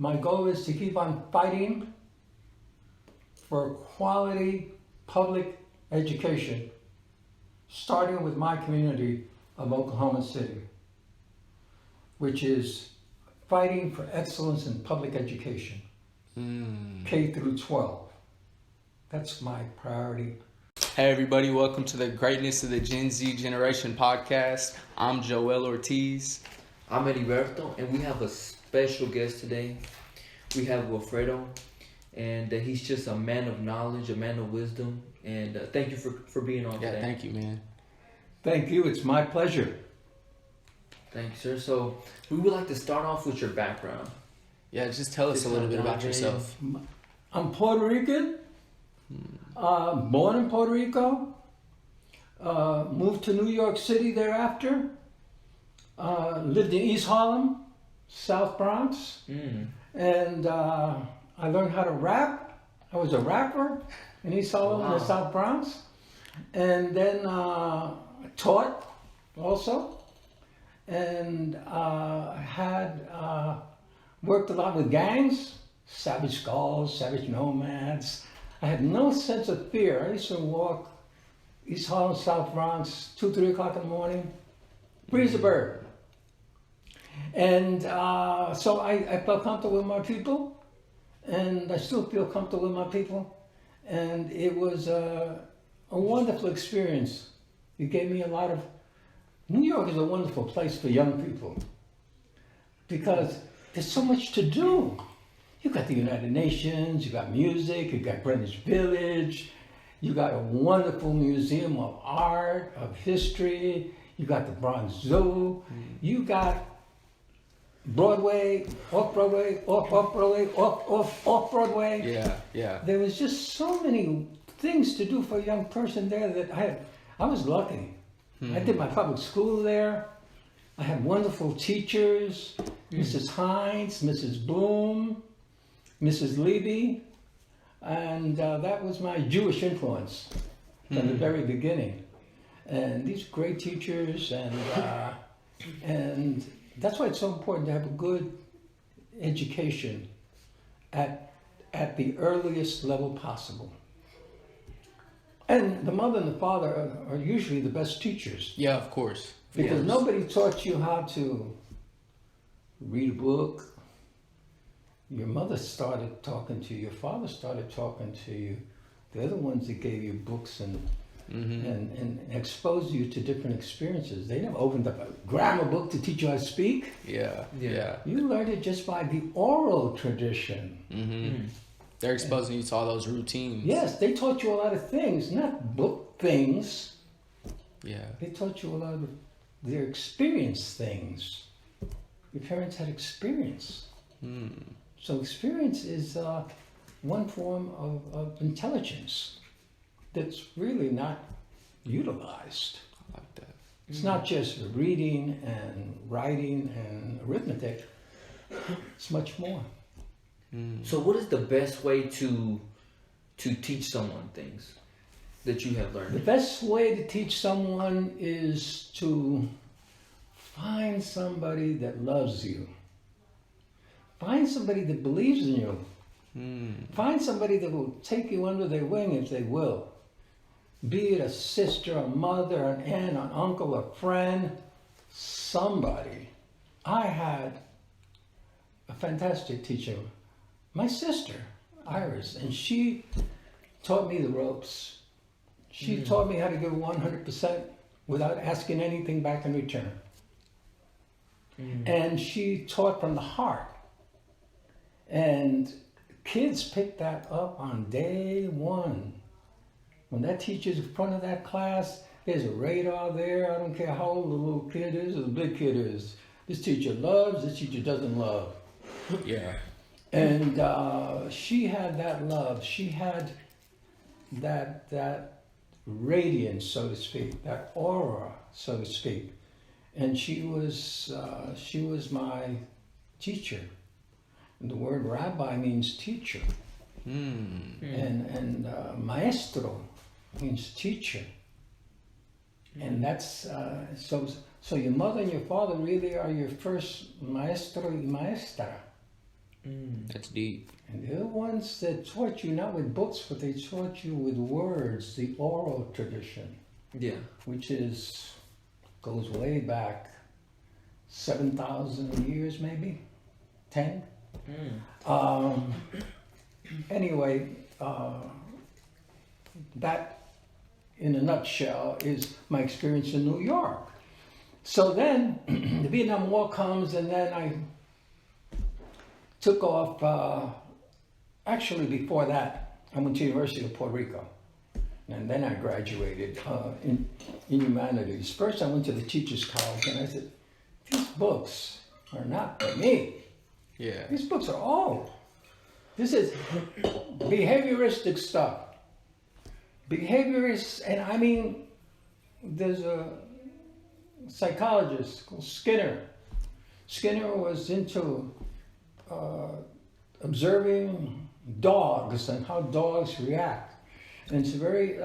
My goal is to keep on fighting for quality public education, starting with my community of Oklahoma City, which is fighting for excellence in public education, K through 12. That's my priority. Hey everybody, welcome to the Greatness of the Gen Z Generation podcast. I'm Joel Ortiz. I'm Heriberto, and we have a special guest today. We have Wilfredo, and he's just a man of knowledge, a man of wisdom, and thank you for being on today. Yeah, thank you, man. Thank you, it's my pleasure. Thank you, sir. So we would like to start off with your background. Yeah, just tell us a little bit about yourself. I'm Puerto Rican, born in Puerto Rico, moved to New York City thereafter, lived in East Harlem, South Bronx, and I learned how to rap. I was a rapper in East Harlem in the South Bronx, and then taught also, and had worked a lot with gangs, Savage Skulls, Savage Nomads. I had no sense of fear. I used to walk East Harlem, South Bronx, 2, 3 o'clock in the morning, breeze a bird. And so I felt comfortable with my people, and I still feel comfortable with my people. And it was a wonderful experience. It gave me a lot of... New York is a wonderful place for young people because there's so much to do. You got the United Nations, you got music, you got Greenwich Village, you got a wonderful museum of art, of history, you got the Bronx Zoo, you got Broadway, off-Broadway, off-Broadway, off-Broadway. Yeah. There was just so many things to do for a young person there that I was lucky. I did my public school there. I had wonderful teachers, Mrs. Hines, Mrs. Bloom, Mrs. Levy, and that was my Jewish influence from the very beginning. And these great teachers, and that's why it's so important to have a good education at the earliest level possible. And the mother and the father are usually the best teachers. Yeah, of course. Because nobody taught you how to read a book. Your mother started talking to you, your father started talking to you. They're the ones that gave you books and exposed you to different experiences. They never opened up a grammar book to teach you how to speak. Yeah. You learned it just by the oral tradition. They're exposing you to all those routines. Yes, they taught you a lot of things, not book things. Yeah. They taught you a lot of their experience things. Your parents had experience. So experience is one form of intelligence that's really not utilized. I like that. It's not just reading and writing and arithmetic. It's much more. So what is the best way to teach someone things that you have learned? The best way to teach someone is to find somebody that loves you. Find somebody that believes in you. Find somebody that will take you under their wing if they will. Be it a sister, a mother, an aunt, an uncle, a friend, somebody. I had a fantastic teacher, my sister, Iris, and she taught me the ropes. She taught me how to give 100% without asking anything back in return. And she taught from the heart. And kids picked that up on day one. When that teacher's in front of that class, there's a radar there. I don't care how old the little kid is or the big kid is. This teacher loves, this teacher doesn't love. Yeah. And she had that love. She had that radiance, so to speak, that aura, so to speak. And she was my teacher. And the word rabbi means teacher. And maestro means teacher. And that's so your mother and your father really are your first maestro y maestra. That's deep. And they're the ones that taught you not with books, but they taught you with words, the oral tradition, Yeah. which goes way back 7,000 years, maybe 10. Anyway, that in a nutshell is my experience in New York. So then the Vietnam War comes, and then I took off. Actually, before that, I went to the University of Puerto Rico, and then I graduated in humanities. First, I went to the Teachers College, and I said, "These books are not for me. Yeah. These books are old. This is behavioristic stuff. Behaviorists, and I mean, there's a psychologist called Skinner. Skinner was into observing dogs and how dogs react. And it's very,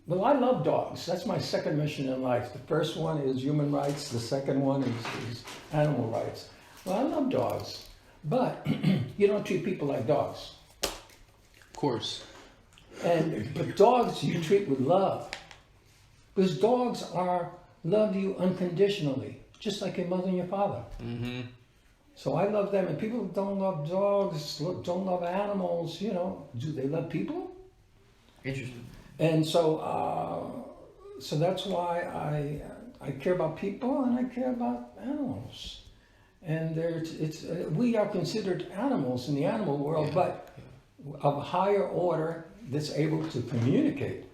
well, I love dogs. That's my second mission in life. The first one is human rights. The second one is animal rights. Well, I love dogs, but you don't treat people like dogs. Of course. But dogs you treat with love. Because dogs love you unconditionally, just like your mother and your father. Mm-hmm. So I love them, and people who don't love dogs, don't love animals, do they love people? Interesting. And so that's why I care about people and I care about animals. And we are considered animals in the animal world, but of a higher order that's able to communicate.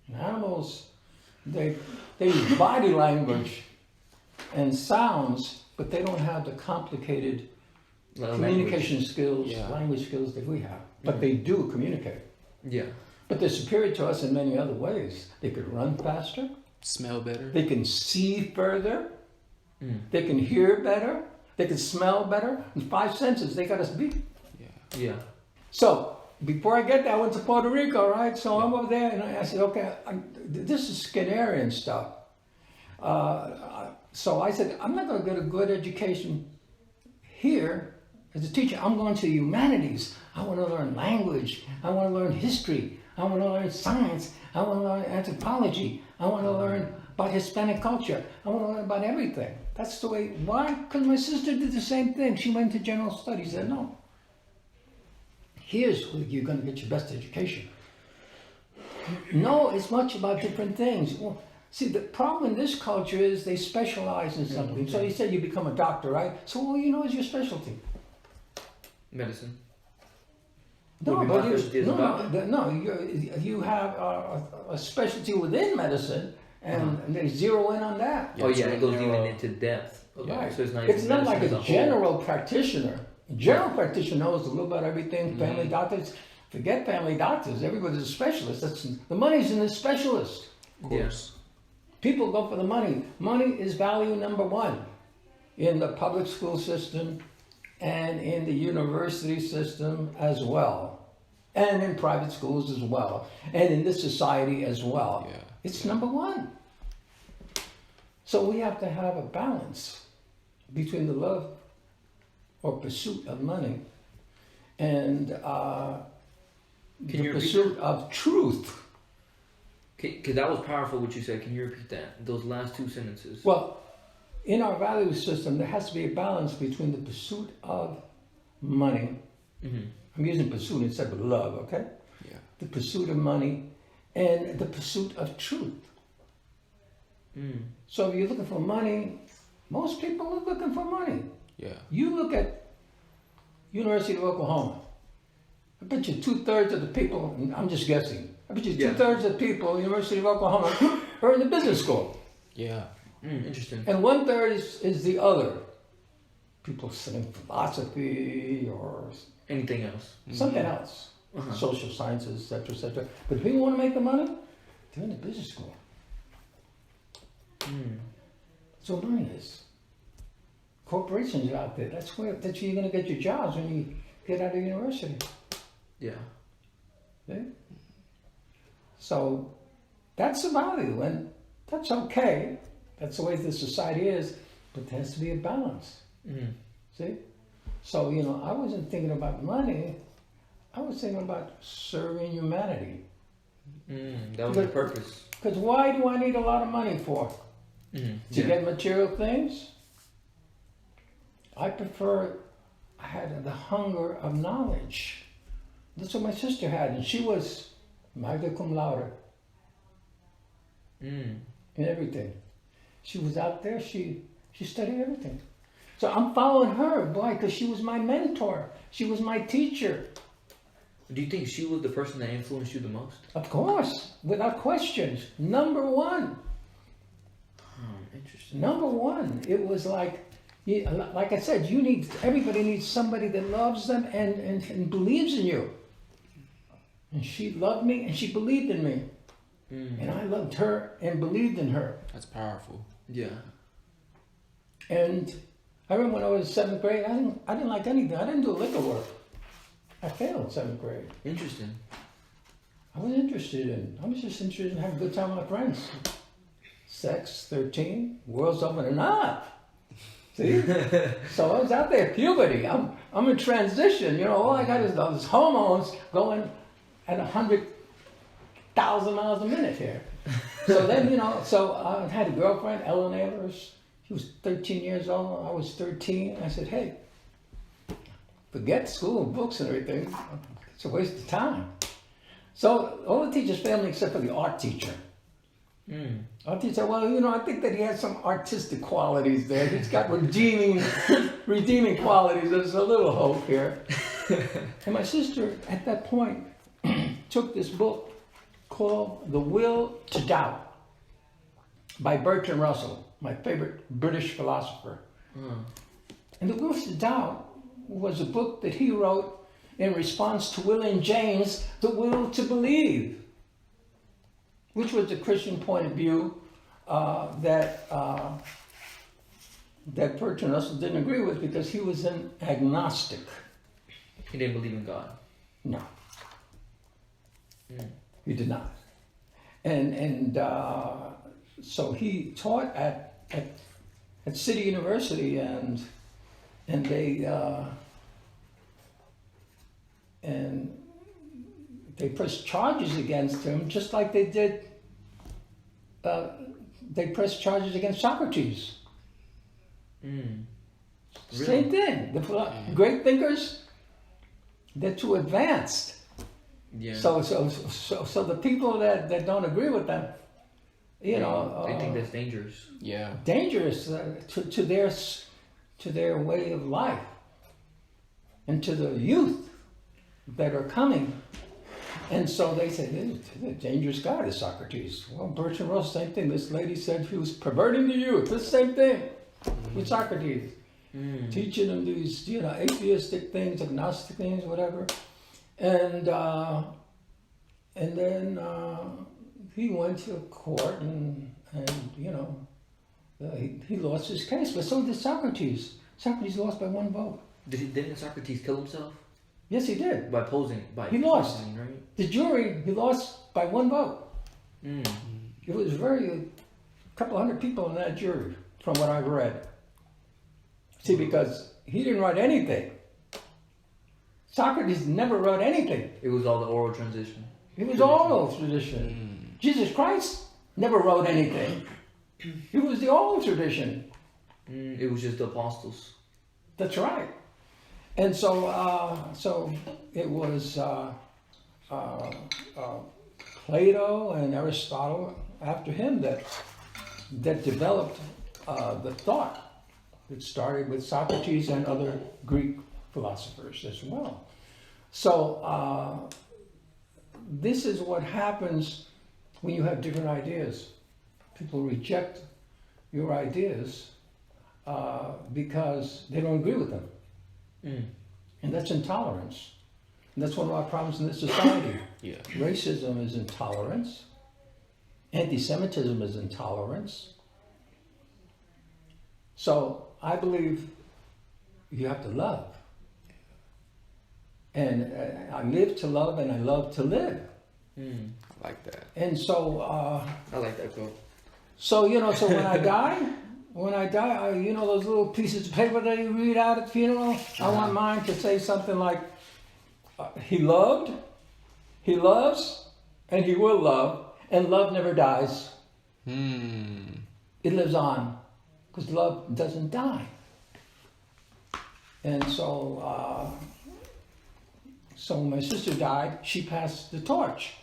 And animals, they use body language and sounds, but they don't have the complicated communication skills, language skills that we have. But they do communicate. Yeah. But they're superior to us in many other ways. They could run faster. Smell better. They can see further. They can hear better. They can smell better. In 5 senses, they got us beat. Yeah. So, before I get there, I went to Puerto Rico, right? So I'm over there, and I said, okay, this is Skinnerian stuff. So I said, I'm not going to get a good education here as a teacher. I'm going to humanities. I want to learn language. I want to learn history. I want to learn science. I want to learn anthropology. I want to learn about Hispanic culture. I want to learn about everything. That's the way. Why? Because my sister did the same thing. She went to general studies. And no. Here's where you're going to get your best education. No, it's much about different things. Well, see, the problem in this culture is they specialize in something. So you said you become a doctor, right? So all you know is your specialty. Medicine. No, Would be but you have a specialty within medicine, and they zero in on that. Oh yeah, it goes even into depth. Okay. Right. So it's not like medicine a as general practitioner. A general practitioner knows a little about everything. Family doctors, forget family doctors. Everybody's a specialist. The money's in the specialist. Of course. People go for the money. Money is value number one in the public school system and in the university system as well, and in private schools as well, and in this society as well. Yeah. It's number one. So we have to have a balance between the love or pursuit of money and the pursuit of truth. Because that was powerful what you said. Can you repeat that? Those last two sentences. Well, in our value system, there has to be a balance between the pursuit of money. I'm using pursuit instead of love, okay? Yeah. The pursuit of money and the pursuit of truth. So if you're looking for money, most people are looking for money. Yeah. You look at University of Oklahoma. I bet you 2/3 of the people, and I'm just guessing, I bet you 2/3 of the people at University of Oklahoma are in the business school. Yeah. Interesting. And 1/3 is the other. People studying philosophy or Anything else? something else. Social sciences, etc., etc. But if people want to make the money, they're in the business school. That's where money is. Corporations are out there. That's where you're going to get your jobs when you get out of university. Yeah. See? So that's the value, and that's okay. That's the way the society is, but there has to be a balance. See? So, I wasn't thinking about money. I was thinking about serving humanity. That was the purpose. Because why do I need a lot of money for? To get material things? I had the hunger of knowledge. That's what my sister had, and she was magna cum laude in everything. She was out there, she studied everything. So I'm following her, boy, because she was my mentor. She was my teacher. Do you think she was the person that influenced you the most? Of course, without questions. Number one. Interesting. Number one. It was like I said, everybody needs somebody that loves them and believes in you. And she loved me and she believed in me. And I loved her and believed in her. That's powerful. Yeah. And I remember when I was in 7th grade, I didn't like anything. I didn't do liquor work. I failed 7th grade. Interesting. I was just interested in having a good time with my friends. Sex, 13, world's opening up. See? So I was out there, puberty. I'm in transition. All I got is those hormones going at 100,000 miles a minute here. So then, so I had a girlfriend, Ellen Ayers. She was 13 years old. I was 13. I said, hey, forget school and books and everything. It's a waste of time. So all the teachers failed me except for the art teacher. Art teacher said, well, I think that he has some artistic qualities there. He's got redeeming qualities. There's a little hope here. And my sister, at that point, took this book called The Will to Doubt by Bertrand Russell, my favorite British philosopher. And The Will to Doubt was a book that he wrote in response to William James' The Will to Believe, which was a Christian point of view that Bertrand Russell didn't agree with because he was an agnostic. He didn't believe in God. No. He did not. And so he taught at City University, and they pressed charges against him, just like they did. They pressed charges against Socrates. Really? Same thing. The great thinkers, they're too advanced. Yeah. So the people that don't agree with them, they think that's dangerous. Yeah. Dangerous to their way of life, and to the youth that are coming. And so they said, the dangerous guy is Socrates. Well, Bertrand Russell, same thing. This lady said he was perverting the youth. The same thing with Socrates. Teaching them these, atheistic things, agnostic things, whatever. And then he went to court and he lost his case. But so did Socrates. Socrates lost by 1 vote. Didn't Socrates kill himself? Yes, he did. By posing. He lost. Posing, right? The jury, he lost by 1 vote. It was a couple hundred people in that jury, from what I've read. See, because he didn't write anything. Socrates never wrote anything. It was all the oral transition. It was oral tradition. Jesus Christ never wrote anything. It was the oral tradition. It was just the apostles. That's right. And so it was Plato and Aristotle after him that developed the thought. It started with Socrates and other Greek philosophers as well. So this is what happens when you have different ideas. People reject your ideas because they don't agree with them. And that's intolerance. And that's one of our problems in this society. Yeah. Racism is intolerance. Anti-Semitism is intolerance. So I believe you have to love. And I live to love and I love to live. I like that. And so... I like that quote. So when I die, when I die, you know those little pieces of paper that you read out at the funeral? I want mine to say something like, he loved, he loves, and he will love, and love never dies. It lives on, because love doesn't die. And so, so when my sister died, she passed the torch,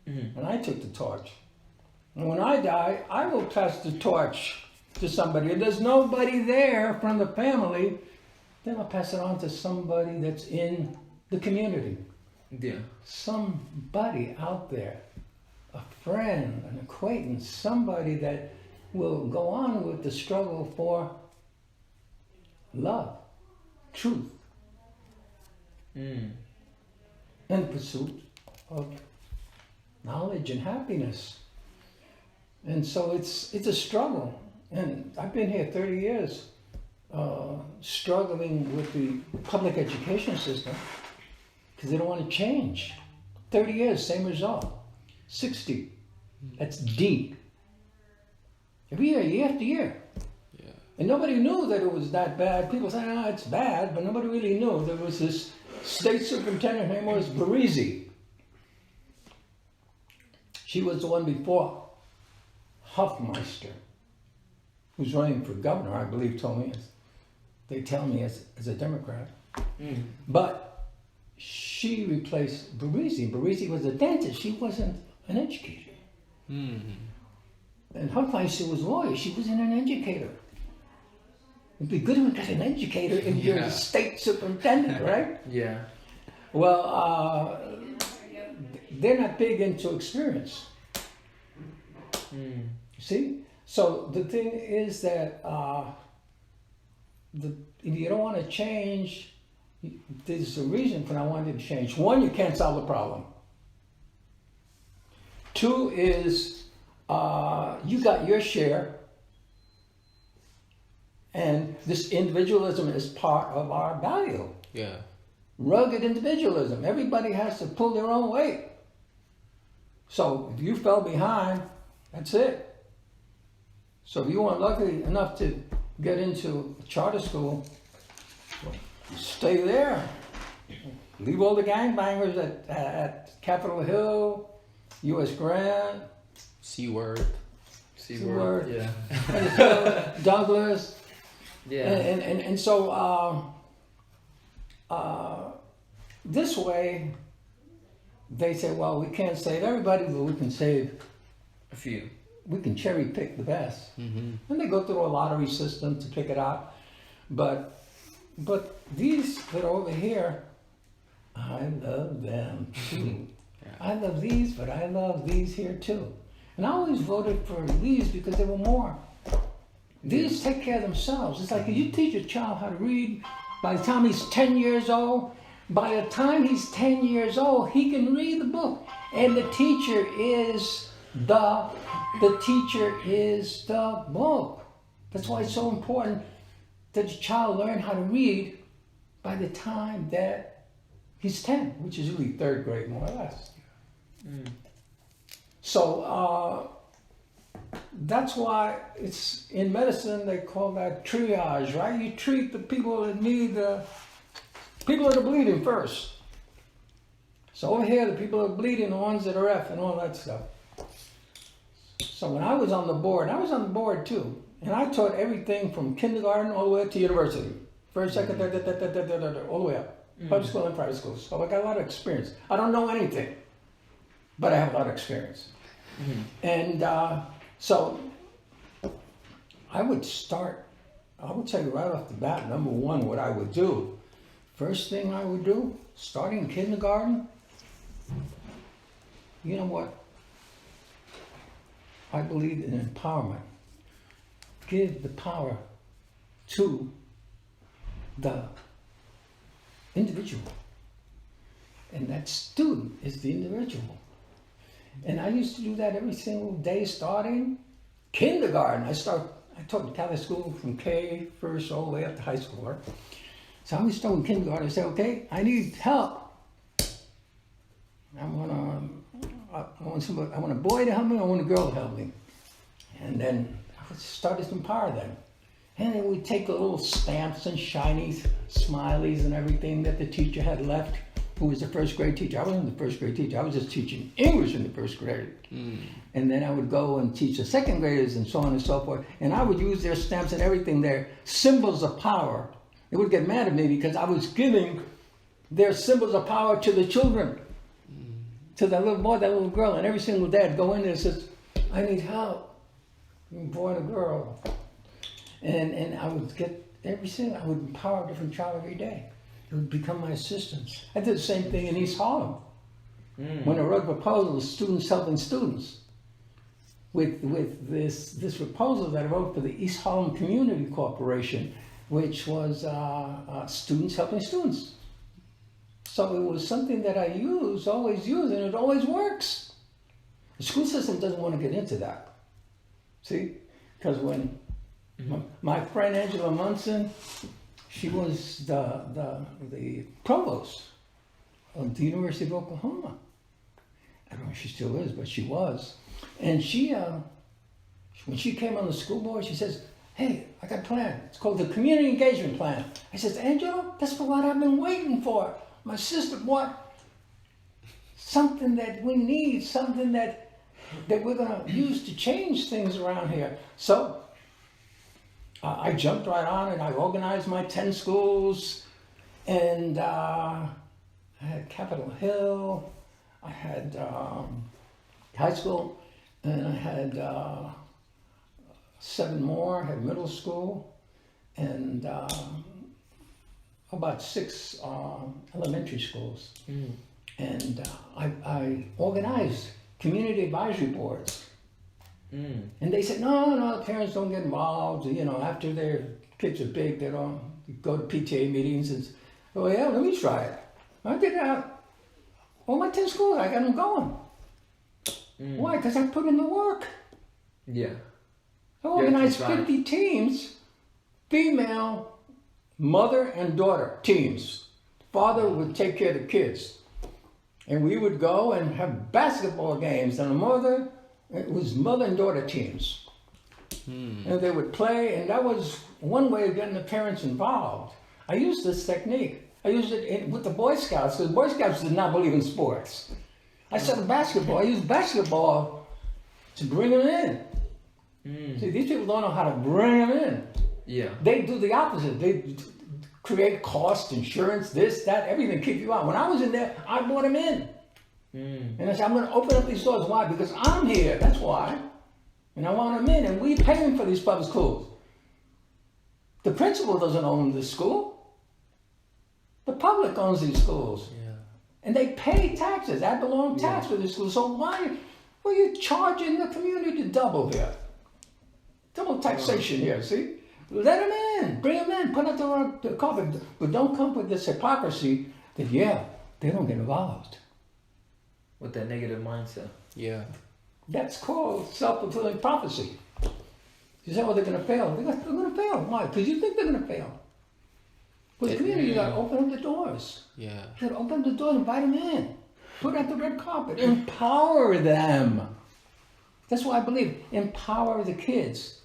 and I took the torch. And when I die, I will pass the torch to somebody. If there's nobody there from the family, then I'll pass it on to somebody that's in the community. Yeah. Somebody out there, a friend, an acquaintance, somebody that will go on with the struggle for love, truth, and pursuit of knowledge and happiness. And so it's a struggle. And I've been here 30 years struggling with the public education system because they don't want to change. 30 years, same result. 60, that's D. Every year after year. Yeah. And nobody knew that it was that bad. People say, oh, it's bad, but nobody really knew. There was this state superintendent, her name was Barisi. She was the one before Hofmeister, who's running for governor, I believe, told me, they tell me as a Democrat. But she replaced Barisi. Barisi was a dentist. She wasn't an educator. And Hofmeister was a lawyer. She wasn't an educator. It'd be good if we got an educator if you're the state superintendent, right? Yeah. Well, they're not big into experience. See? So the thing is that if you don't want to change, there's a reason for not wanting to change. One, you can't solve the problem. Two is you got your share, and this individualism is part of our value. Yeah. Rugged individualism. Everybody has to pull their own weight. So if you fell behind, that's it. So if you weren't lucky enough to get into charter school, stay there. Leave all the gangbangers at Capitol Hill, U.S. Grant, C-word. C-word. Yeah. Douglas. Yeah. And so this way, they say, well, we can't save everybody, but we can save A few. we can cherry pick the best. And they go through a lottery system to pick it out. But these that are over here, I love them too. I love these, but I love these here too. And I always voted for these because they were more. These take care of themselves. It's like if you teach a child how to read, by the time he's 10 years old, by the time he's 10 years old, he can read the book. And the teacher is the book. That's why it's so important that the child learn how to read by the time that he's 10, which is really third grade, more or less. So that's why it's in medicine they call that triage, right? You treat the people that need the people that are bleeding first. So over here, the people that are bleeding, the ones that are F and all that stuff. So when I was on the board too, and I taught everything from kindergarten all the way up to university. First, second, third, all the way up. Public school and private schools. So I got a lot of experience. I don't know anything, but I have a lot of experience. And so I would tell you right off the bat, number one, what I would do. First thing I would do, starting kindergarten, you know what? I believe in empowerment. Give the power to the individual. And that student is the individual. And I used to do that every single day starting kindergarten. I taught Catholic school from K first all the way up to high school. Right? So I was starting kindergarten. I said, okay, I need help. I want a boy to help me, I want a girl to help me. And then I started to empower them. And then we'd take the little stamps and shinies, smileys and everything that the teacher had left, who was the first grade teacher. I wasn't the first grade teacher. I was just teaching English in the first grade. And then I would go and teach the second graders and so on and so forth. And I would use their stamps and everything, their symbols of power. They would get mad at me because I was giving their symbols of power to the children, to that little boy, that little girl. And every single day I'd go in there and says, I need help. Boy and a girl. And I would get I would empower a different child every day. It would become my assistants. I did the same thing in East Harlem. When I wrote proposals, students helping students. With this proposal that I wrote for the East Harlem Community Corporation, which was students helping students. So it was something that I always use, and it always works. The school system doesn't want to get into that. See? Because when my friend Angela Munson, she was the provost of the University of Oklahoma. I don't know if she still is, but she was. And she, when she came on the school board, she says, hey, I got a plan. It's called the Community Engagement Plan. I says, Angela, that's what I've been waiting for. My sister bought something that we need, something that we're going to use to change things around here. So I jumped right on it. I organized my 10 schools, and I had Capitol Hill, I had high school, and I had 7 more. I had middle school, and about 6 elementary schools. And I organized community advisory boards. And they said, no, the parents don't get involved. You know, after their kids are big, they don't go to PTA meetings. And, oh yeah, let me try it. I did that. All my 10 schools, I got them going. Why? Because I put in the work. Yeah. I organized 50 teams, female, mother and daughter teams. Father would take care of the kids. And we would go and have basketball games. And it was mother and daughter teams. And they would play, and that was one way of getting the parents involved. I used this technique. I used it with the Boy Scouts, because the Boy Scouts did not believe in sports. I said basketball. I used basketball to bring them in. See, these people don't know how to bring them in. Yeah. They do the opposite. They create cost, insurance, this, that, everything, keep you out. When I was in there, I brought them in. And I said, I'm going to open up these doors. Why? Because I'm here. That's why. And I want them in. And we pay them for these public schools. The principal doesn't own this school. The public owns these schools. Yeah. And they pay taxes. Ad valorem tax for these schools. So why are you charging the community double here? Double taxation here, see? Let them in. Bring them in. Put out the carpet. But don't come with this hypocrisy that, they don't get involved. With that negative mindset. Yeah. That's called self-fulfilling prophecy. You say, they're going to fail. They're going to fail. Why? Because you think they're going to fail. But the community, you got to open up the doors. Yeah. You got to open up the doors, invite them in. Put out the red carpet. Empower them. That's why I believe. Empower the kids.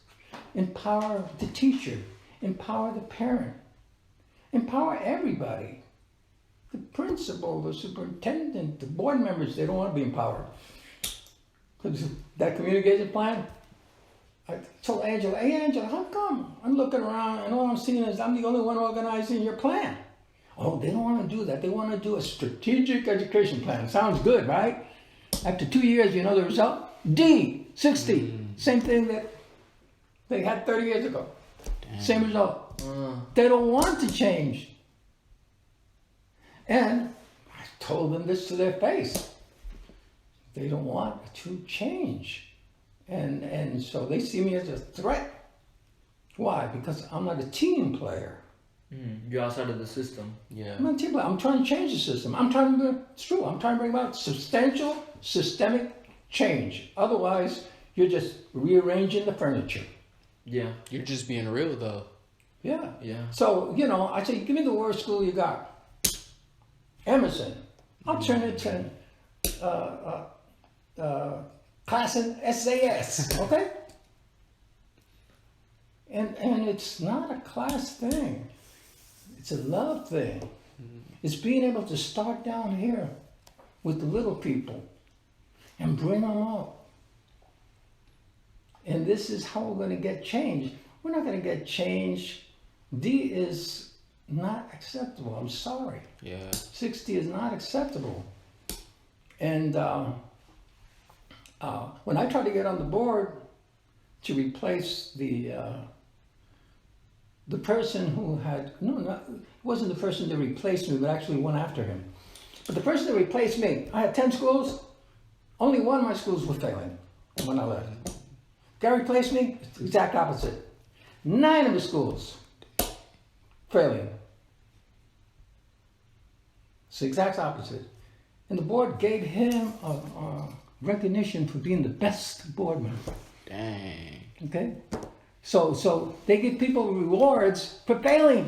Empower the teacher. Empower the parent. Empower everybody. The principal, the superintendent, the board members, they don't want to be empowered. Because that communication plan, I told Angela, hey Angela, how come? I'm looking around and all I'm seeing is I'm the only one organizing your plan. Oh, they don't want to do that. They want to do a strategic education plan. Sounds good, right? After 2 years, you know the result? D, 60. Same thing that they had 30 years ago. Damn. Same result. They don't want to change. And I told them this to their face. They don't want to change. And so they see me as a threat. Why? Because I'm not a team player. You're outside of the system. Yeah. I'm not a team player. I'm trying to change the system. It's true. I'm trying to bring about substantial systemic change. Otherwise, you're just rearranging the furniture. Yeah. You're just being real though. Yeah. Yeah. So, I say, give me the worst school you got. Emerson. I'll turn it to class in SAS, okay? And it's not a class thing. It's a love thing. It's being able to start down here with the little people and bring them up. And this is how we're going to get change. We're not going to get change. D is not acceptable. I'm sorry. Yeah. 60 is not acceptable. And when I tried to get on the board to replace the person who had, it wasn't the person that replaced me, but actually went after him. But the person that replaced me, I had 10 schools, only one of my schools was failing when I left. Guy replaced me, it's the exact opposite. 9 of the schools failing. It's the exact opposite. And the board gave him a recognition for being the best board member. Dang. Okay? So they give people rewards for failing.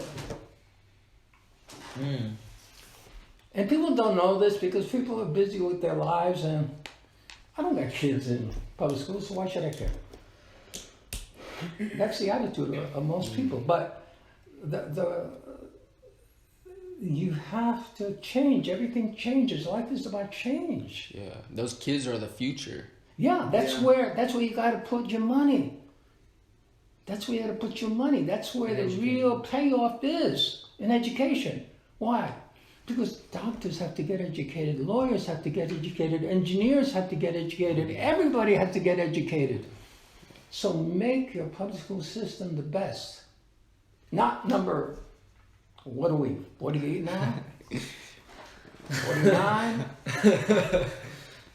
And people don't know this because people are busy with their lives, and I don't got kids in public school, so why should I care? That's the attitude of most people. But you have to change. Everything changes. Life is about change. Yeah. Those kids are the future. Yeah, that's where you got to put your money. That's where you got to put your money. That's where the real payoff is in education. Why? Because doctors have to get educated, lawyers have to get educated, engineers have to get educated, everybody has to get educated. So make your public school system the best. Not number, what are we, 48 now? 49?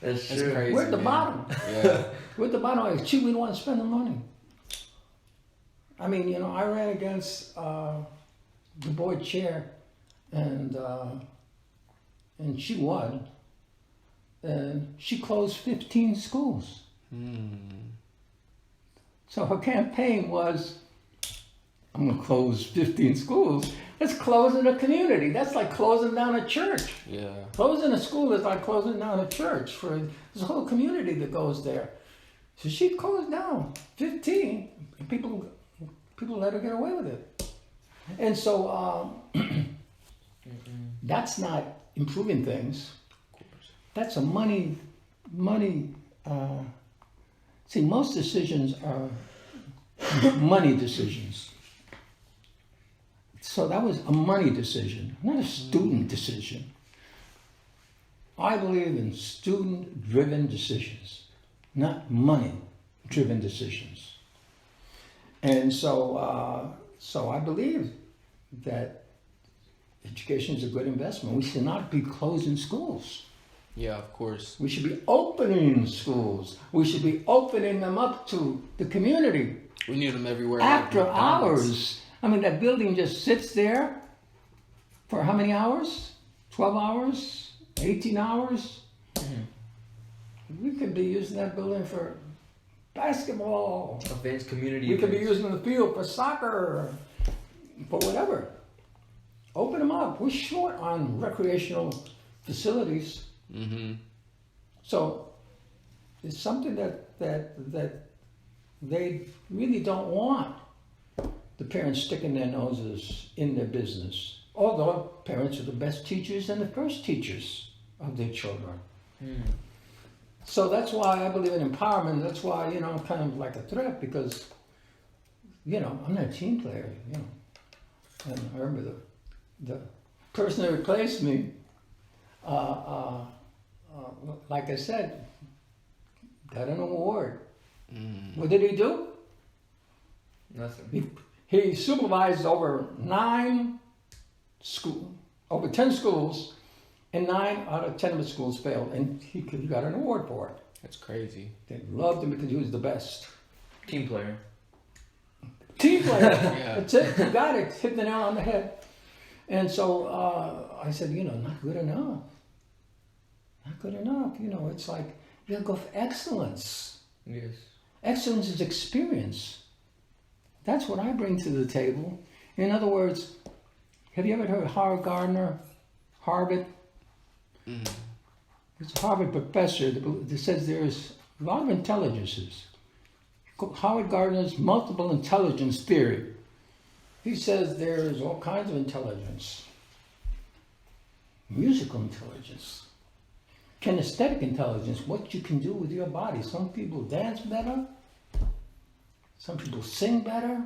That's That's true. crazy. We're at the man. bottom. Yeah. We're at the bottom. It's cheap, we don't want to spend the money. I mean, I ran against the board chair, and she won. And she closed 15 schools. So her campaign was, I'm going to close 15 schools. That's closing a community. That's like closing down a church. Yeah. Closing a school is like closing down a church. There's a whole community that goes there. So she closed down 15. And people let her get away with it. And so that's not improving things. That's a money. See, most decisions are money decisions. So that was a money decision, not a student decision. I believe in student-driven decisions, not money-driven decisions. And so I believe that education is a good investment. We should not be closing schools. Yeah, of course. We should be opening schools. We should be opening them up to the community. We need them everywhere. After like McDonald's. hours. I mean, that building just sits there for how many hours? 12 hours? 18 hours? We could be using that building for basketball. Events, community We could be events. using the field for soccer, for whatever. Open them up. We're short on recreational facilities. So it's something that they really don't want the parents sticking their noses in their business. Although parents are the best teachers and the first teachers of their children. So that's why I believe in empowerment. That's why, I'm kind of like a threat because, I'm not a team player, And I remember the person that replaced me, like I said, got an award. What did he do? Nothing. He supervised over 10 schools, and 9 out of 10 of the schools failed, and he got an award for it. That's crazy. They loved him because he was the best. Team player. Team player. Yeah. That's it. You got it. Hit the nail on the head. And so I said, not good enough. Not good enough. It's like you gotta go for excellence. Yes. Excellence is experience. That's what I bring to the table. In other words, have you ever heard of Howard Gardner? Harvard? It's a Harvard professor that says there's a lot of intelligences. Howard Gardner's multiple intelligence theory. He says there's all kinds of intelligence. Musical intelligence, kinesthetic intelligence, what you can do with your body. Some people dance better, some people sing better,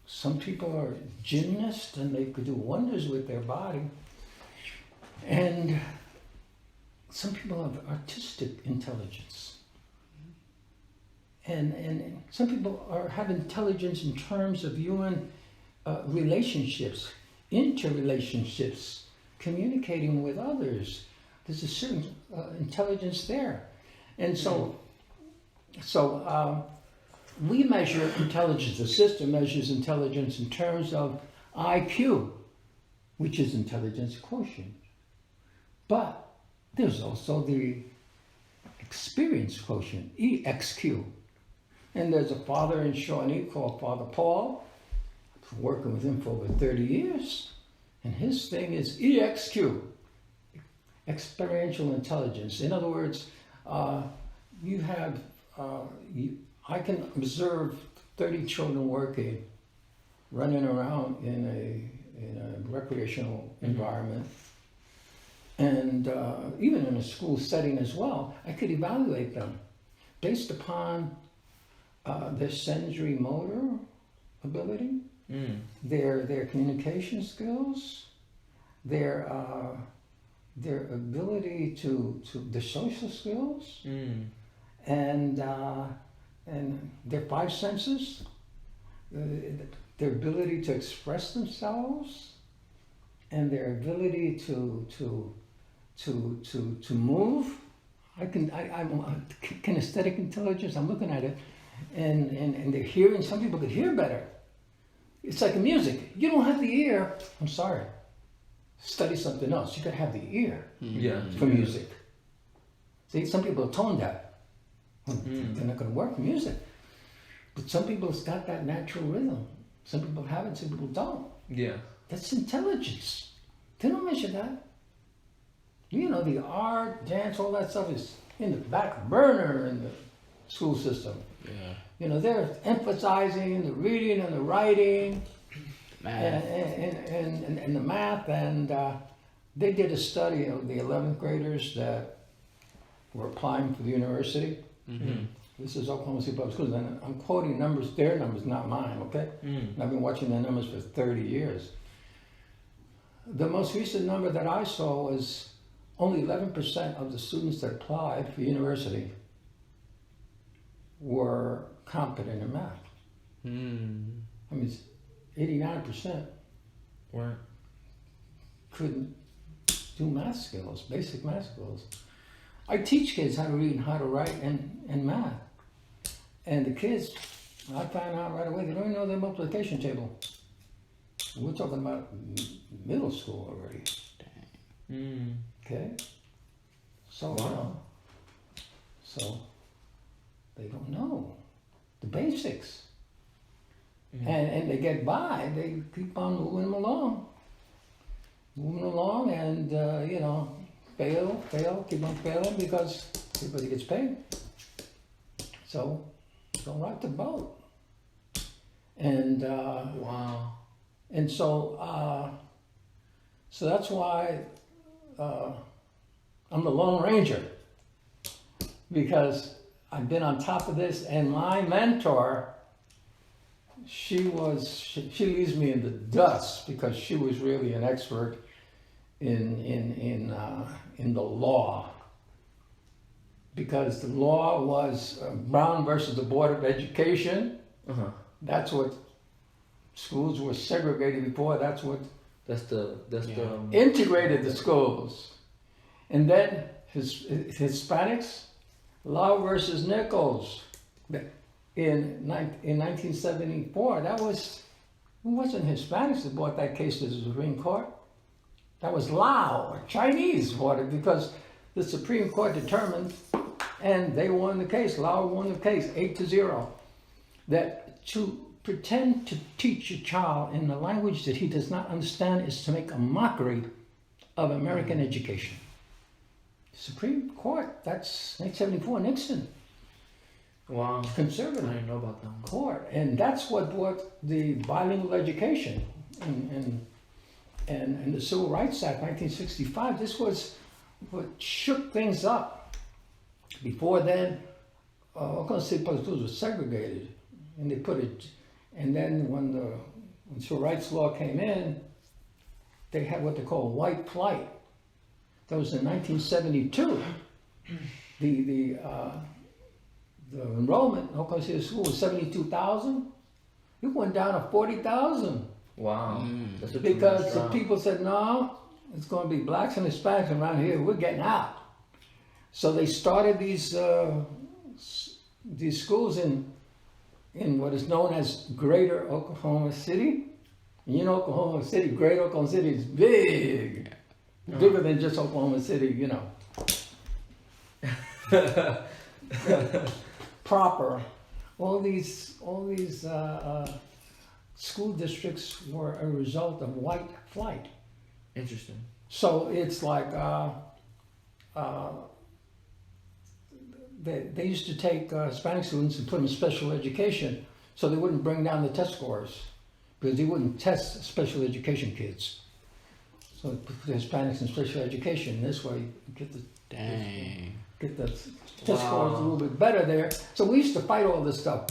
some people are gymnasts and they could do wonders with their body, and some people have artistic intelligence, and some people have intelligence in terms of human relationships, interrelationships, communicating with others. There's a certain intelligence there. And so we measure intelligence, the system measures intelligence in terms of IQ, which is intelligence quotient. But there's also the experience quotient, EXQ. And there's a father in Shawnee called Father Paul, working with him for over 30 years, and his thing is EXQ, experiential intelligence. In other words, I can observe 30 children working, running around in a recreational environment, and even in a school setting as well. I could evaluate them based upon their sensory motor ability, their communication skills, their ability to their social skills, and their five senses, their ability to express themselves, and their ability to move. I'm kinesthetic intelligence. I'm looking at it, and they're hearing. Some people could hear better. It's like music. You don't have the ear. I'm sorry. Study something else. You got to have the ear for music. See, some people are tone deaf. They're not going to work for music. But some people have got that natural rhythm. Some people have it, some people don't. Yeah. That's intelligence. They don't measure that. You know, the art, dance, all that stuff is in the back burner in the school system. Yeah. You know, they're emphasizing the reading and the writing, Math. and the math. And they did a study of the 11th graders that were applying for the university. This is Oklahoma City Public Schools, and I'm quoting numbers, their numbers, not mine, okay? And I've been watching their numbers for 30 years. The most recent number that I saw was only 11% of the students that applied for university were competent in math. I mean, 89% couldn't do math skills, basic math skills. I teach kids how to read and how to write and math. And the kids, I found out right away, they don't even know their multiplication table. We're talking about middle school already. Okay? So, so they don't know the basics. And they get by, they keep on moving them along. And, you know, fail, keep on failing because everybody gets paid. So don't rock the boat. And and so that's why I'm the Lone Ranger, because I've been on top of this. And my mentor, she leaves me in the dust because she was really an expert in the law, because the law was Brown versus the Board of Education. That's what schools were segregated before. That's integrated the schools. And then Hispanics, Lau versus Nichols in 1974. It wasn't Hispanics that brought that case to the Supreme Court. That was Lao, Chinese brought it, because the Supreme Court determined, and they won the case. Lao won the case 8-0. That to pretend to teach a child in the language that he does not understand is to make a mockery of American education. Supreme Court, that's 1974 Nixon, Wow. I conservative didn't know about that one. court. And that's what brought the bilingual education and the Civil Rights Act, 1965. This was what shook things up. Before then, Oklahoma City Public Schools was segregated, and they put it. And then when the Civil Rights Law came in, they had what they call white flight. That was in 1972. The enrollment in Oklahoma City School was 72,000. It went down to 40,000 Wow. That's a because tremendous the drop. people said, no, it's going to be blacks and Hispanics around here. We're getting out. So they started these schools in what is known as Greater Oklahoma City. And you know, Oklahoma City, Greater Oklahoma City is big, bigger than just Oklahoma City, you know. Proper. All these school districts were a result of white flight. Interesting. So it's like they used to take Hispanic students and put them in special education so they wouldn't bring down the test scores because they wouldn't test special education kids. So they put the Hispanics in special education. This way you get the test scores a little bit better there. So we used to fight all this stuff.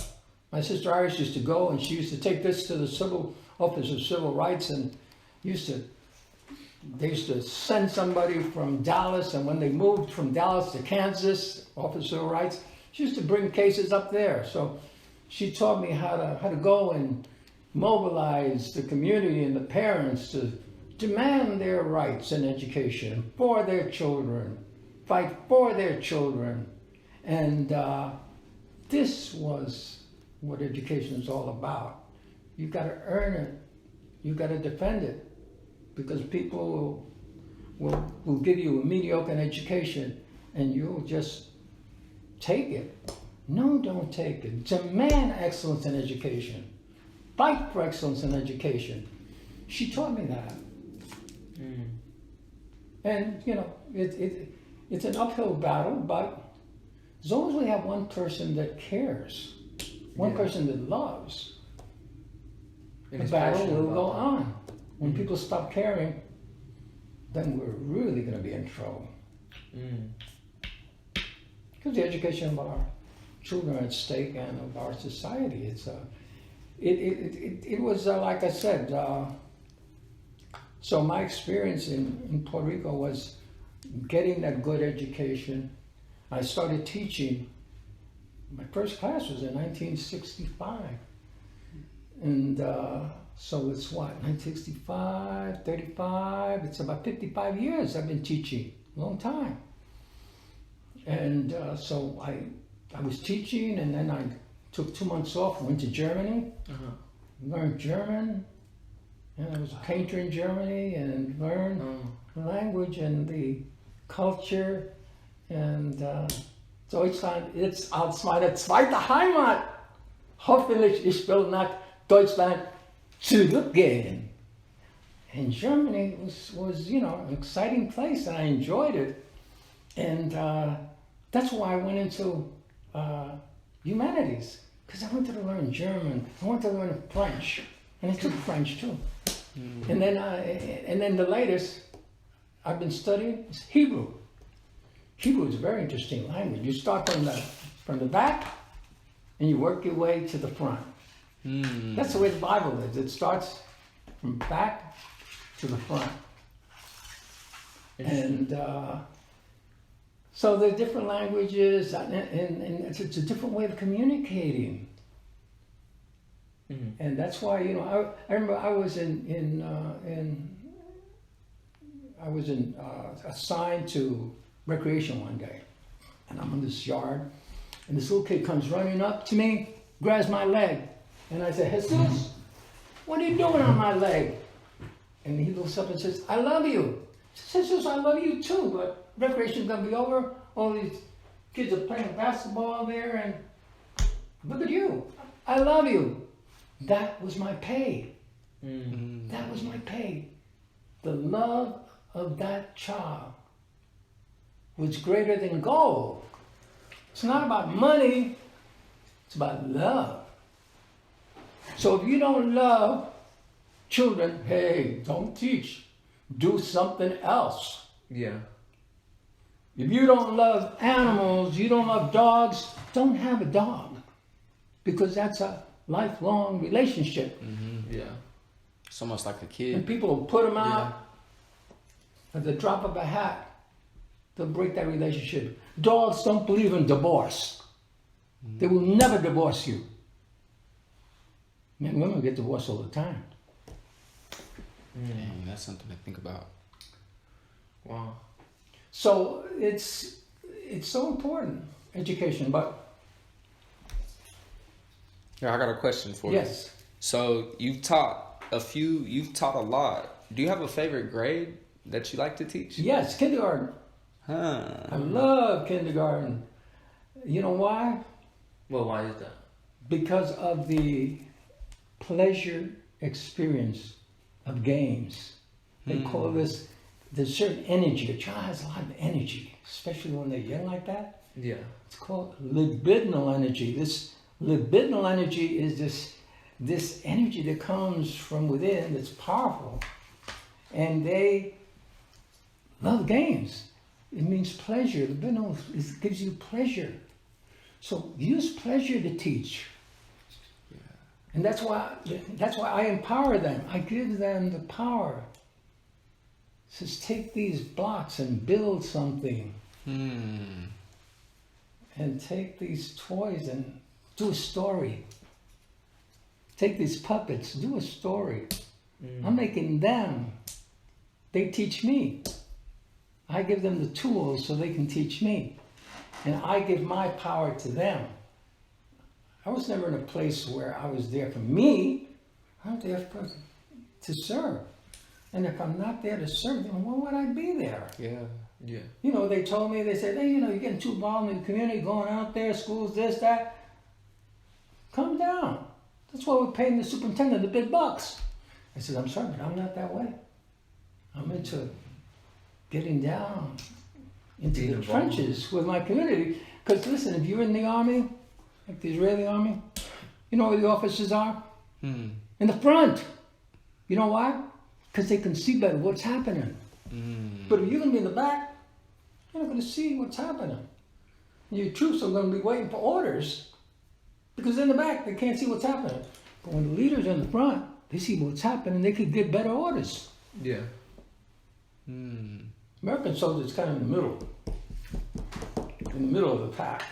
My sister Iris used to go and she used to take this to the civil office of civil rights and they used to send somebody from Dallas, and when they moved from Dallas to Kansas, Office of Civil Rights, she used to bring cases up there. So she taught me how to go and mobilize the community and the parents to demand their rights in education for their children, fight for their children. And this was what education is all about. You got to earn it. You got to defend it. Because people will give you a mediocre education and you'll just take it. No, don't take it. Demand excellence in education. Fight for excellence in education. She taught me that. And, you know, it's an uphill battle, but as long as we have one person that cares, one person that loves, And the is battle passionate will about go that. on. When people stop caring, then we're really going to be in trouble. Because the education of our children are at stake and of our society. It was like I said. So my experience in Puerto Rico was getting that good education. I started teaching. My first class was in 1965, and. So it's what, 1965, 35, it's about 55 years I've been teaching, long time. And so I was teaching and then I took 2 months off, went to Germany, learned German, and I was a painter in Germany and learned the language and the culture and Deutschland, it's als meine zweite Heimat. Hoffentlich ich will nach Deutschland zurückgehen. And Germany was you know, an exciting place and I enjoyed it. And that's why I went into humanities, because I wanted to learn German, I wanted to learn French, and I took French too. And then the latest I've been studying is Hebrew. Hebrew is a very interesting language. You start from the back and you work your way to the front. That's the way the Bible is. It starts from back to the front. And so there are different languages, and it's a different way of communicating. And that's why, you know, I remember I was assigned to recreation one day, and I'm in this yard, and this little kid comes running up to me, grabs my leg, and I said, Jesus, what are you doing on my leg? And he looks up and says, I love you. I said, Jesus, I love you too, but recreation's gonna be over. All these kids are playing basketball there, and look at you. I love you. That was my pay. That was my pay. The love of that child was greater than gold. It's not about money, it's about love. So if you don't love children, hey, don't teach. Do something else. Yeah. If you don't love animals, you don't love dogs, don't have a dog. Because that's a lifelong relationship. Yeah. It's almost like a And kid. people will put them out at the drop of a hat. They'll break that relationship. Dogs don't believe in divorce. They will never divorce you. Men and women get divorced all the time. Dang, that's something to think about. Wow. So it's so important, education. But Yeah, I got a question for you. yes, So you've taught a lot. Do you have a favorite grade that you like to teach? yes, kindergarten. I love kindergarten. You know why? Well, why is that? Because of the pleasure experience of games. They call this, there's certain energy. A child has a lot of energy, especially when they're young like that. Yeah. It's called libidinal energy. This libidinal energy is this energy that comes from within that's powerful. And they love games. It means pleasure. Libidinal gives you pleasure. So use pleasure to teach. And that's why I empower them. I give them the power. It says, take these blocks and build something. And take these toys and do a story. Take these puppets, do a story. I'm making them. They teach me. I give them the tools so they can teach me. And I give my power to them. I was never in a place where I was there for me. I'm there to serve. And if I'm not there to serve them, why would I be there? Yeah. Yeah. You know, they told me, they said, hey, you're getting too involved in the community, going out there, schools, this, that. Calm down. That's why we're paying the superintendent the big bucks. I said, I'm sorry, but I'm not that way. I'm into getting down into Being the involved. trenches with my community. Because listen, if you're in the army, like the Israeli army, you know where the officers are? In the front. You know why? Because they can see better what's happening. But if you're going to be in the back, you're not going to see what's happening. Your troops are going to be waiting for orders because in the back they can't see what's happening. But when the leaders are in the front, they see what's happening, they can get better orders. Yeah. American soldiers kind of in the middle of the pack.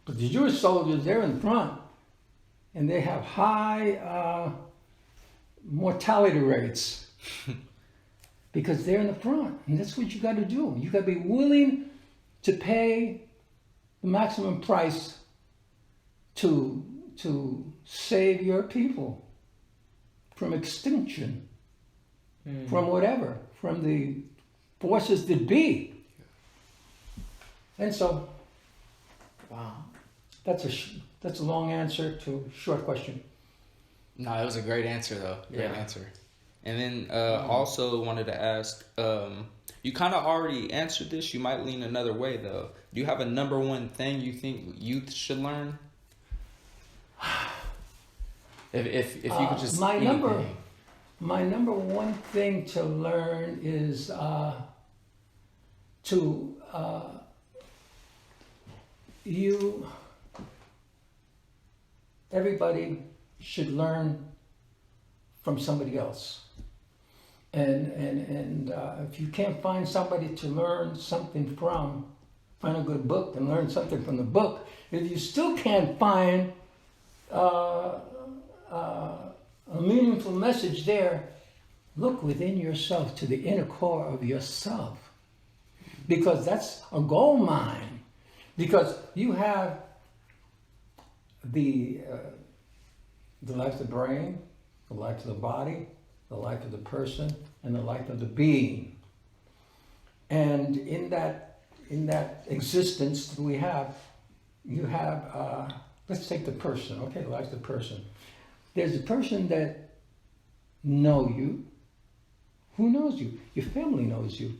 But the Jewish soldiers, they're in front, and they have high mortality rates because they're in the front, and that's what you got to do. You got to be willing to pay the maximum price to save your people from extinction, from whatever, from the forces that be. And so, Wow. that's a long answer to a short question. No, it was a great answer though. Great Yeah. answer. And then also wanted to ask, you kind of already answered this. You might lean another way though. Do you have a number one thing you think youth should learn? If you could just my anything. number one thing to learn is everybody should learn from somebody else. And if you can't find somebody to learn something from, find a good book and learn something from the book. If you still can't find a meaningful message there, look within yourself to the inner core of yourself. Because that's a gold mine. Because you have the life of the brain, the life of the body, the life of the person, and the life of the being. And in that existence that we have, you have, let's take the person, okay, the life of the person. There's a person that know you. Who knows you? Your family knows you.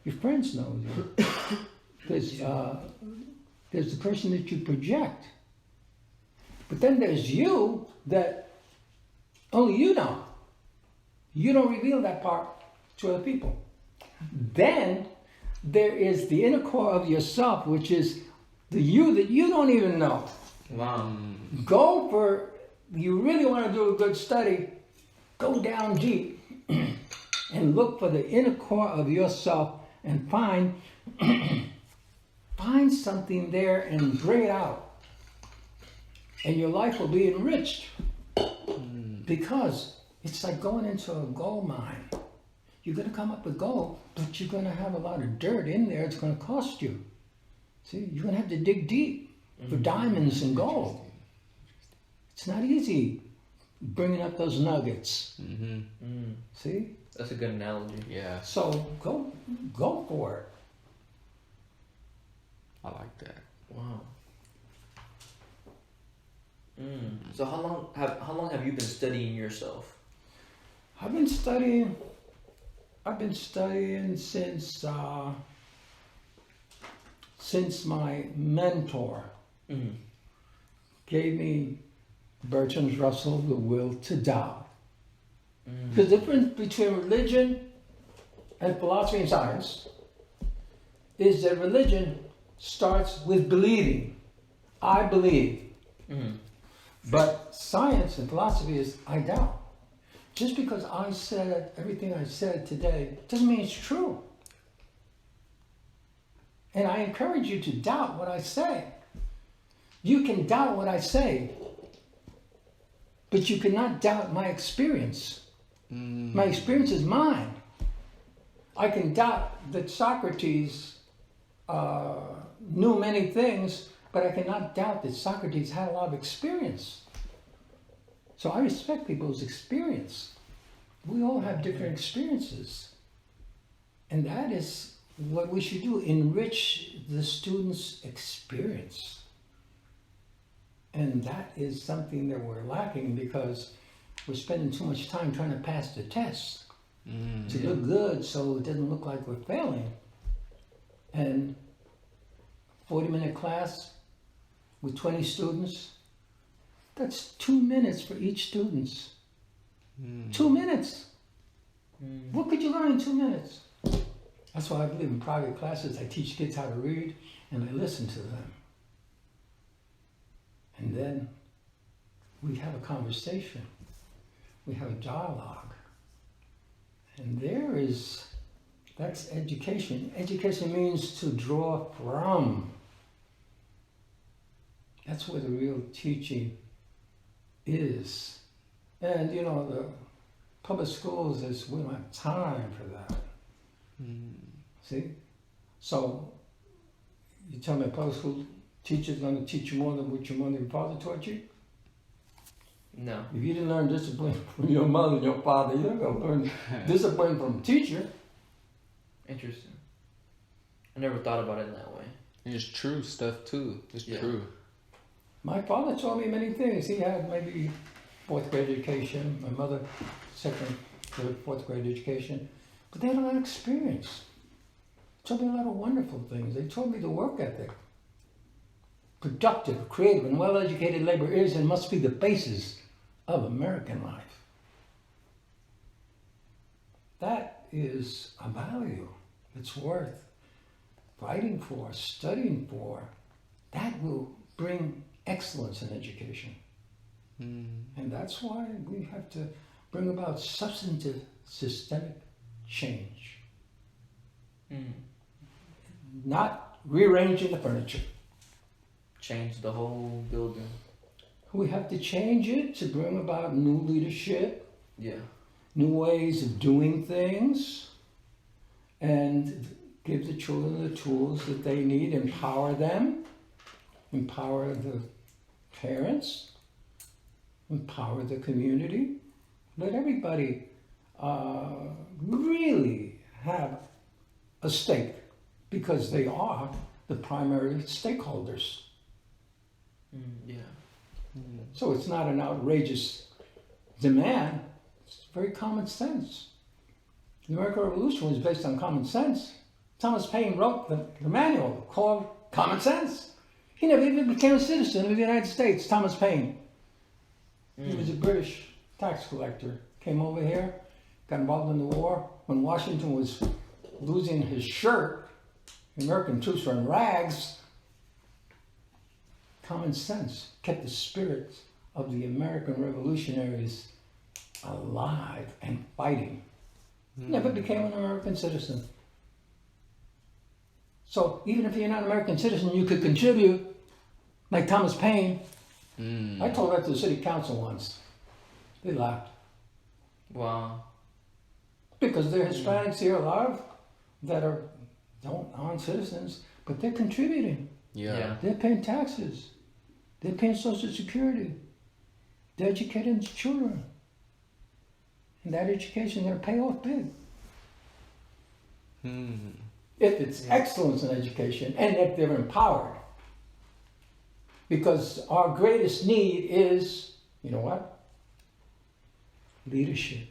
Your friends know you. Because there's the person that you project. But then there's you that only you know. You don't reveal that part to other people. Then there is the inner core of yourself, which is the you that you don't even know. Wow. You really want to do a good study, go down deep and look for the inner core of yourself and find something there and bring it out. And your life will be enriched. Because it's like going into a gold mine. You're going to come up with gold, but you're going to have a lot of dirt in there. It's going to cost you. See, you're going to have to dig deep for diamonds and gold. It's not easy bringing up those nuggets. See? That's a good analogy. Yeah. So go for it. I like that. Wow. So how long have you been studying yourself? I've been studying since my mentor gave me Bertrand Russell, The Will to Doubt. The difference between religion and philosophy and science is that religion starts with believing. I believe. But science and philosophy is I doubt. Just because I said everything I said today doesn't mean it's true. And I encourage you to doubt what I say. You can doubt what I say, but you cannot doubt my experience. My experience is mine. I can doubt that Socrates knew many things, but I cannot doubt that Socrates had a lot of experience. So I respect people's experience. We all have different experiences. And that is what we should do, enrich the student's experience. And that is something that we're lacking because we're spending too much time trying to pass the test to look good so it doesn't look like we're failing. And 40-minute class with 20 students, that's 2 minutes for each student. 2 minutes. What could you learn in 2 minutes? That's why I believe in private classes. I teach kids how to read and I listen to them. And then we have a conversation. We have a dialogue. And that's education. Education means to draw from. That's where the real teaching is. And the public schools we don't have time for that. See? So you tell me a public school teacher's going to teach you more than what your mother and father taught you? No. If you didn't learn discipline from your mother and your father, you're not going to learn discipline from a teacher. Interesting. I never thought about it in that way. It's true stuff too. It's true. My father taught me many things. He had maybe 4th grade education. My mother, 2nd, 3rd, 4th grade education. But they had a lot of experience. Taught me a lot of wonderful things. They taught me the work ethic. Productive, creative, and well-educated labor is and must be the basis of American life. That is a value that's worth fighting for, studying for. That will bring excellence in education. And that's why we have to bring about substantive, systemic change. Not rearranging the furniture. Change the whole building. We have to change it to bring about new leadership, new ways of doing things, and give the children the tools that they need, empower them, empower the parents, empower the community. Let everybody really have a stake because they are the primary stakeholders. So it's not an outrageous demand. It's very common sense. The American Revolution was based on common sense. Thomas Paine wrote the manual called Common Sense. He never even became a citizen of the United States, Thomas Paine. He was a British tax collector. Came over here, got involved in the war. When Washington was losing his shirt, the American troops were in rags. Common sense kept the spirit of the American revolutionaries alive and fighting. Never became an American citizen. So even if you're not an American citizen, you could contribute, like Thomas Paine. I told that to the city council once. They laughed. Wow. Because there are Hispanics here, a lot of that aren't citizens, but they're contributing. Yeah. They're paying taxes. They're paying Social Security. They're educating their children. And that education, they're pay off big. If it's excellence in education and if they're empowered. Because our greatest need is, you know what? Leadership.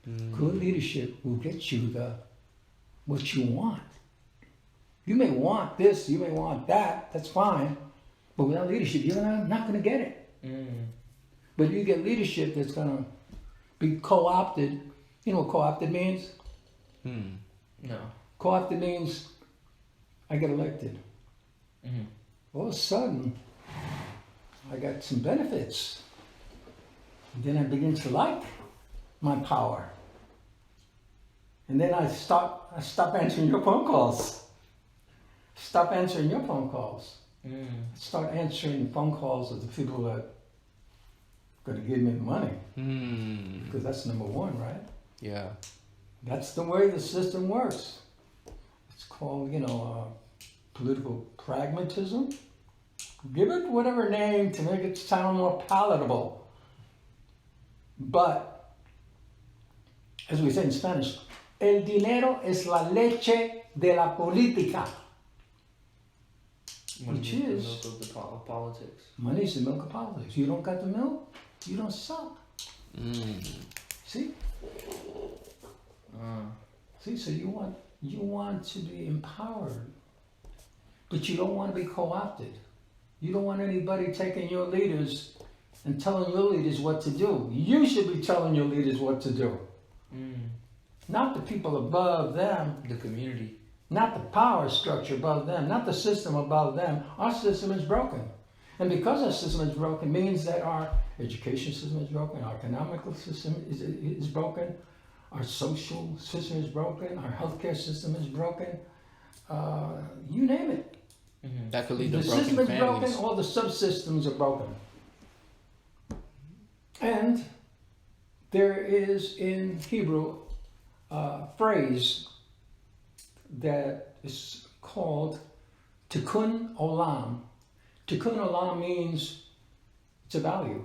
Good leadership will get you what you want. You may want this, you may want that, that's fine. But without leadership, you're not going to get it. But you get leadership that's going to be co-opted. You know what co-opted means? No. Co-opted means I get elected. All of a sudden, I got some benefits. And then I begin to like my power. And then I stop answering your phone calls. Stop answering your phone calls. Start answering phone calls of the people that are going to give me the money. Because that's number one, right? Yeah. That's the way the system works. It's called, political pragmatism. Give it whatever name to make it sound more palatable. But, as we say in Spanish, el dinero es la leche de la política. Which is the milk of the politics. Money is the milk of politics. You don't got the milk, you don't suck. See? See, so you want to be empowered, but you don't want to be co-opted. You don't want anybody taking your leaders and telling your leaders what to do. You should be telling your leaders what to do. Not the people above them. The community. Not the power structure above them. Not the system above them. Our system is broken. And because our system is broken means that our education system is broken, our economical system is broken, our social system is broken, our healthcare system is broken. You name it. That could lead to the broken system is families. broken, all the subsystems are broken. And there is in Hebrew a phrase that is called tikkun olam. Tikkun olam means it's a value,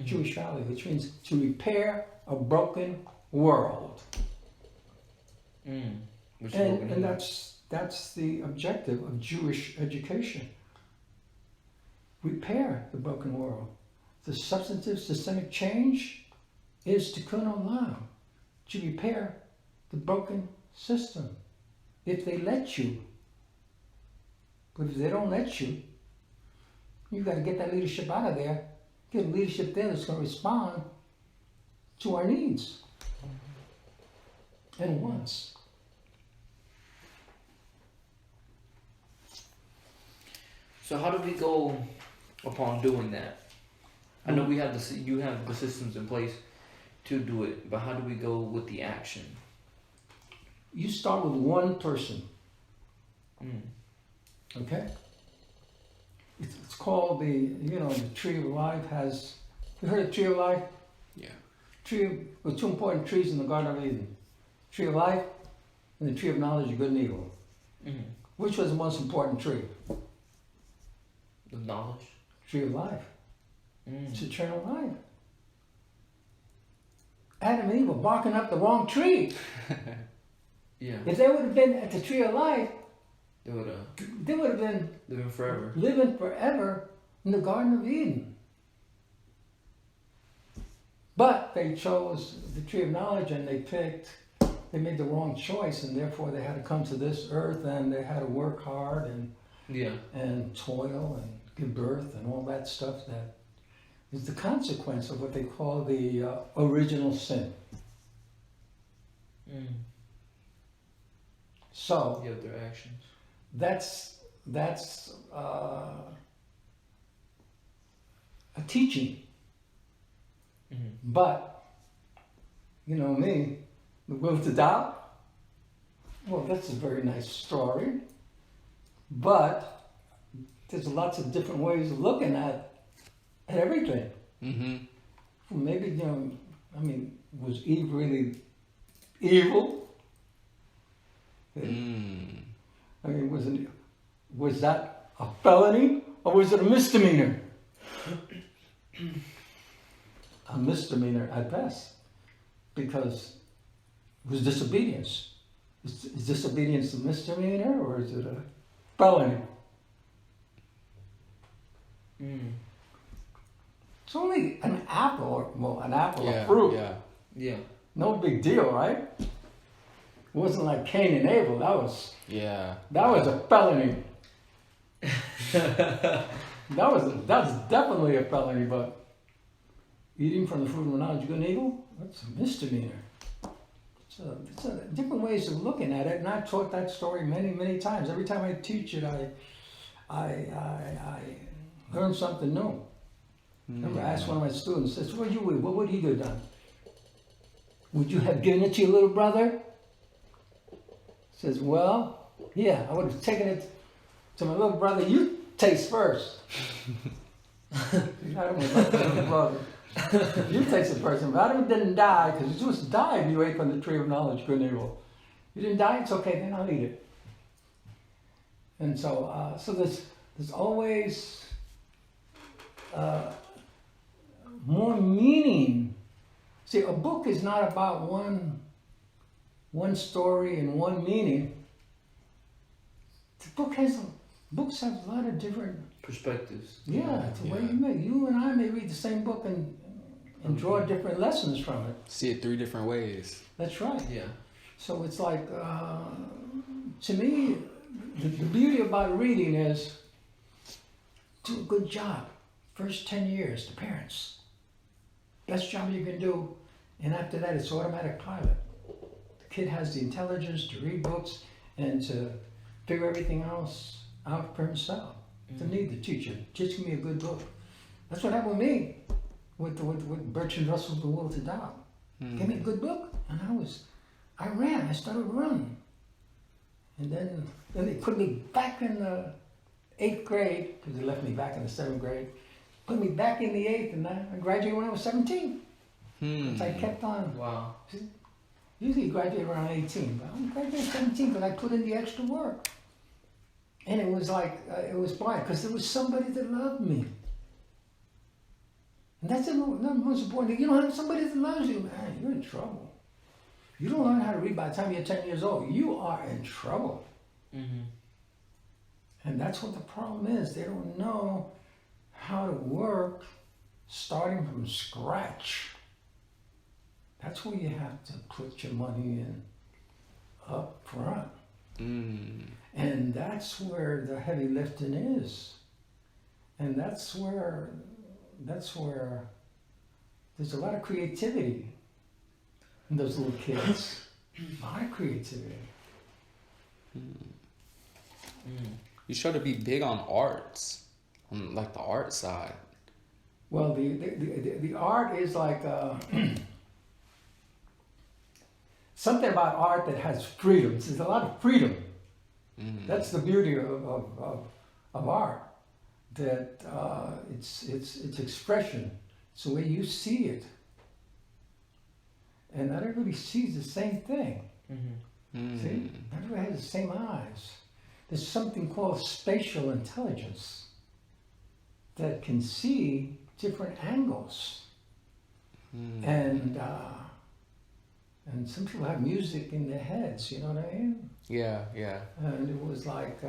Jewish value, which means to repair a broken world. And that's the objective of Jewish education. Repair the broken world. The substantive systemic change is tikkun olam, to repair the broken system. If they let you. But if they don't let you, you got to get that leadership out of there. Get leadership there that's going to respond to our needs and wants. So how do we go upon doing that? I know you have the systems in place to do it, but how do we go with the action? You start with one person. Okay? It's called the tree of life has... You heard of tree of life? Yeah. With two important trees in the Garden of Eden. Tree of life and the tree of knowledge of good and evil. Which was the most important tree? The knowledge? Tree of life. It's eternal life. Adam and Eve were barking up the wrong tree. Yeah. If they would have been at the tree of life, They would have been living forever. Living forever in the Garden of Eden. But they chose the tree of knowledge and they picked they made the wrong choice, and therefore they had to come to this earth, and they had to work hard and toil and give birth and all that stuff that is the consequence of what they call the original sin. So You have their actions. that's a teaching. But you know me, the will to doubt. Well, that's a very nice story, but there's lots of different ways of looking at everything. Well, maybe, you know, I mean, was Eve really evil? I mean, was that a felony or was it a misdemeanor? A misdemeanor at best, because it was disobedience. Is disobedience a misdemeanor or is it a felony? It's only an apple, of fruit. Yeah. No big deal, right? It wasn't like Cain and Abel. That was a felony. That's definitely a felony, but eating from the fruit of the knowledge of good and evil, that's a misdemeanor. It's different ways of looking at it, and I've taught that story many, many times. Every time I teach it, I learn something new. Remember, I asked one of my students, I said, what would he have done? Would you have given it to your little brother? He says, well, yeah, I would have taken it to my little brother. You taste first. I don't know about the little brother. You taste it first. If Adam didn't die, because he just died if you ate from the tree of knowledge, good and evil. You didn't die, it's okay, then I'll eat it. And so, there's always more meaning. See, a book is not about one story and one meaning. Books have a lot of different perspectives. Yeah, it's the way you and I may read the same book and draw different lessons from it. See it 3 different ways. That's right. Yeah. So it's like, to me, the beauty about reading is do a good job. First 10 years, the parents. Best job you can do. And after that, it's automatic pilot. The kid has the intelligence to read books and to figure everything else out for himself. Doesn't need the teacher. Just give me a good book. That's what happened with me with Bertrand Russell's The Will to Doubt. Give me a good book, and I ran. I started running. And then they put me back in the 8th grade, because they left me back in the 7th grade. Put me back in the 8th, and I graduated when I was 17. So I kept on. Wow. Usually you graduate around 18, but I graduated 17 because I put in the extra work. And it was like, it was blind, because there was somebody that loved me. And that's the most important thing. You don't have somebody that loves you, man, you're in trouble. You don't learn how to read by the time you're 10 years old, you are in trouble. And that's what the problem is. They don't know how to work starting from scratch. That's where you have to put your money in up front. And that's where the heavy lifting is. And that's where there's a lot of creativity in those little kids. A lot of creativity. You try to be big on arts, on like the art side. Well, the art is like something about art that has freedom. There's a lot of freedom. That's the beauty of art. That it's expression. It's the way you see it. And not everybody sees the same thing. See? Not everybody has the same eyes. There's something called spatial intelligence that can see different angles. And some people have music in their heads, you know what I mean? Yeah. And it was like,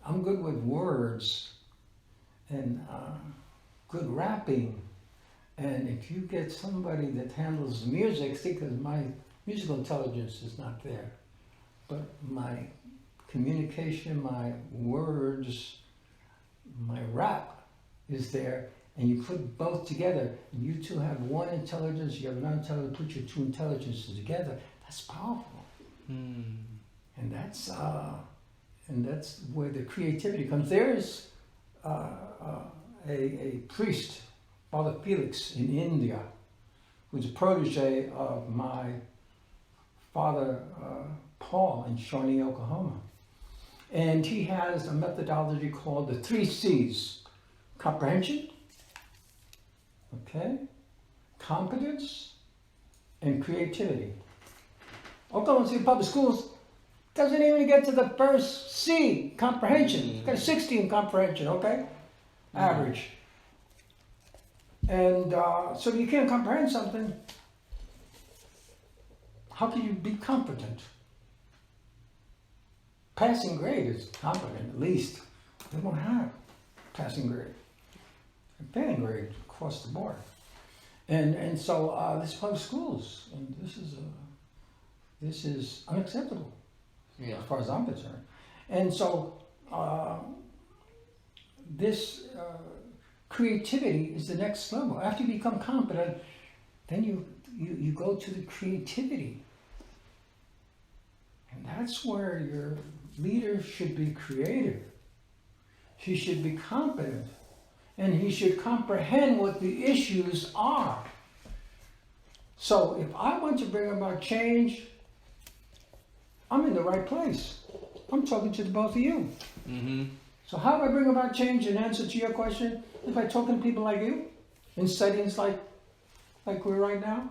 I'm good with words and good rapping And if you get somebody that handles music, see, because my musical intelligence is not there, but my communication, my words, my rap is there, and you put both together, and you two have one intelligence, you have another intelligence, put your two intelligences together, that's powerful. And that's where the creativity comes. There's a priest, Father Felix in India, who's a protege of my father Paul in Shawnee, Oklahoma. And he has a methodology called the 3 C's. Comprehension, okay, competence, and creativity. Oklahoma City Public Schools doesn't even get to the first C, comprehension. It's got a 60 in comprehension, okay? Average. And so if you can't comprehend something, how can you be competent? Passing grade is competent, at least. They won't have passing grade. And failing grade across the board. And so this is public schools, and this is unacceptable, as far as I'm concerned. And so this creativity is the next level. After you become competent, then you go to the creativity. And that's where your leader should be creative. He should be competent. And he should comprehend what the issues are. So if I want to bring about change, I'm in the right place. I'm talking to the both of you. So how do I bring about change in answer to your question? Is by talking to people like you, in settings like we're right now,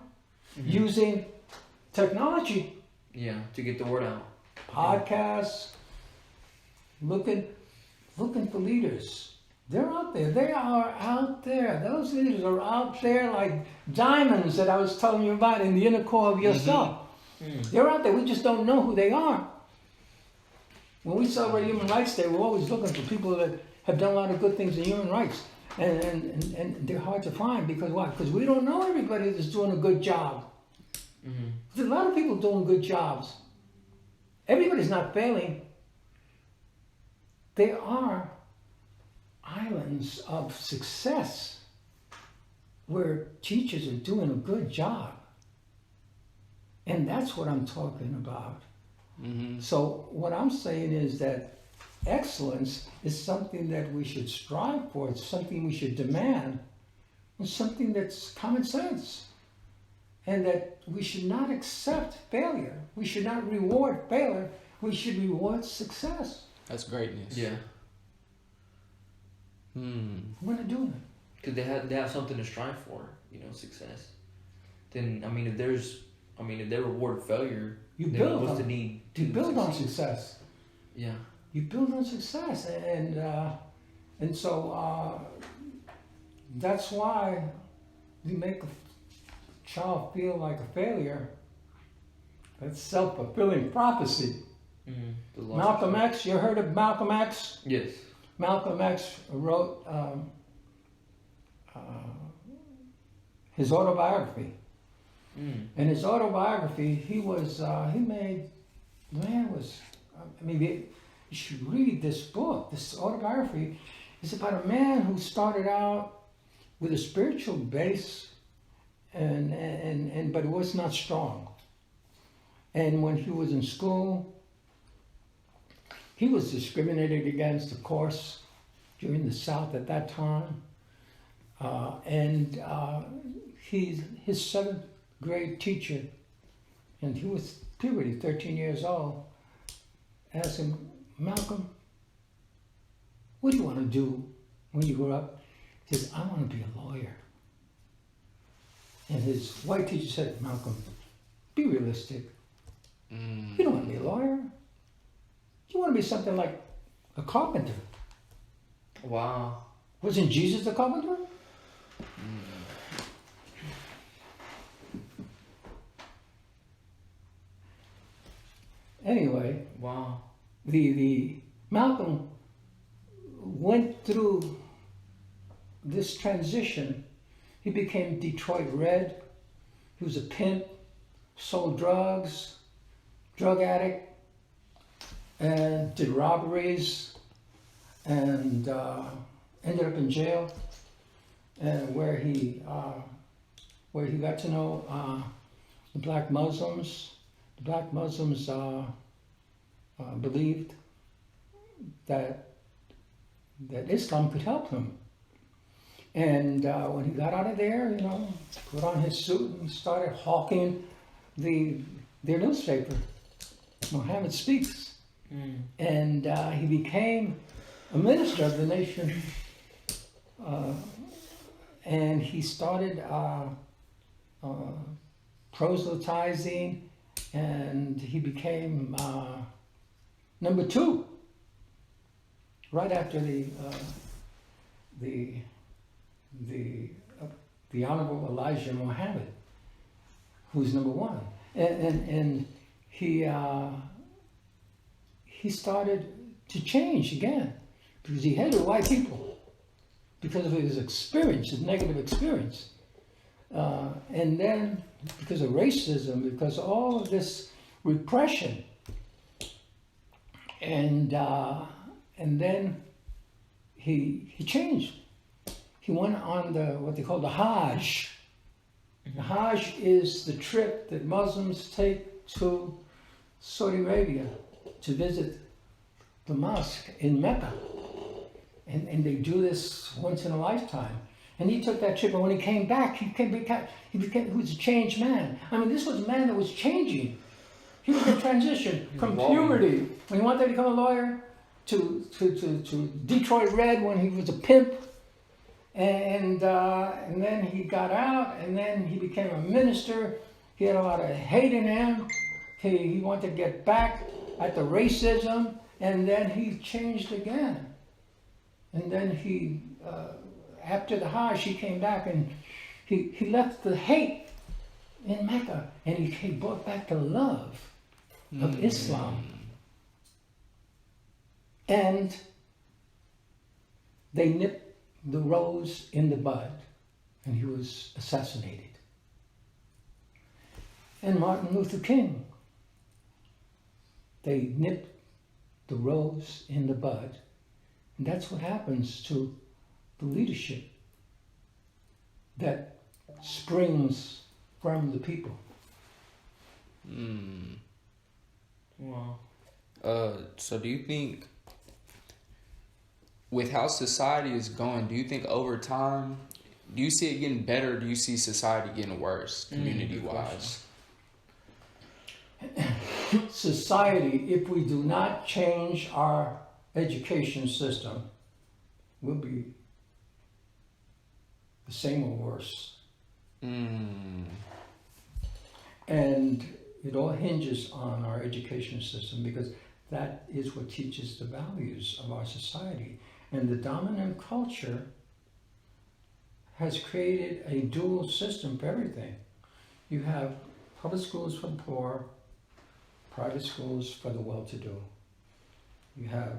using technology. Yeah, to get the word out. Podcasts, looking for leaders. They're out there. They are out there. Those leaders are out there like diamonds that I was telling you about in the inner core of yourself. They're out there. We just don't know who they are. When we celebrate Human Rights Day, we're always looking for people that have done a lot of good things in human rights. And they're hard to find because why? Because we don't know everybody that's doing a good job. There's a lot of people doing good jobs. Everybody's not failing. There are islands of success where teachers are doing a good job. And that's what I'm talking about. So what I'm saying is that excellence is something that we should strive for. It's something we should demand. It's something that's common sense. And that we should not accept failure. We should not reward failure. We should reward success. That's greatness. Yeah. We're not doing it. Because they have something to strive for, success. Then if they reward failure, You then build what's on the need to You build on succeed? success. Yeah. You build on success, and so that's why you make a child feel like a failure. That's self-fulfilling prophecy. Malcolm X, you heard of Malcolm X? Yes. Malcolm X wrote his autobiography. In his autobiography, you should read this book. This autobiography is about a man who started out with a spiritual base, but it was not strong. And when he was in school, he was discriminated against, of course, during the South at that time. His 7th grade teacher, and he was puberty, 13 years old, asked him, Malcolm, what do you want to do when you grow up? He says, I want to be a lawyer. And his white teacher said, Malcolm, be realistic. You don't want to be a lawyer. You want to be something like a carpenter. Wow. Wasn't Jesus a carpenter? Anyway, Wow. the Malcolm went through this transition. He became Detroit Red. He was a pimp, sold drugs, drug addict, and did robberies, and ended up in jail, and where he got to know the black Muslims. The black Muslims believed that Islam could help him. And when he got out of there, put on his suit and started hawking their newspaper, Muhammad Speaks. And he became a minister of the nation. And he started proselytizing, and he became number 2 right after the Honorable Elijah Muhammad, who's number 1, and he started to change again because he hated white people because of his experience, his negative experience, and then because of racism, because of all of this repression, and then he changed. He went on what they call the Hajj. The Hajj is the trip that Muslims take to Saudi Arabia to visit the mosque in Mecca. And they do this once in a lifetime. And he took that trip, and when he came back, he was a changed man. I mean, this was a man that was changing. He was in transition from puberty, when he wanted to become a lawyer, to Detroit Red when he was a pimp. And then he got out, and then he became a minister. He had a lot of hate in him. He wanted to get back at the racism, and then he changed again. And then he, after the Hajj, he came back and he left the hate in Mecca, and he brought back the love of Islam. And they nipped the rose in the bud, and he was assassinated. And Martin Luther King, they nipped the rose in the bud, and that's what happens to the leadership that springs from the people. Wow. So do you think, with how society is going, do you think over time, do you see it getting better, or do you see society getting worse, community-wise? Society, if we do not change our education system, will be the same or worse. And it all hinges on our education system, because that is what teaches the values of our society. And the dominant culture has created a dual system for everything. You have public schools for the poor, private schools for the well-to-do. You have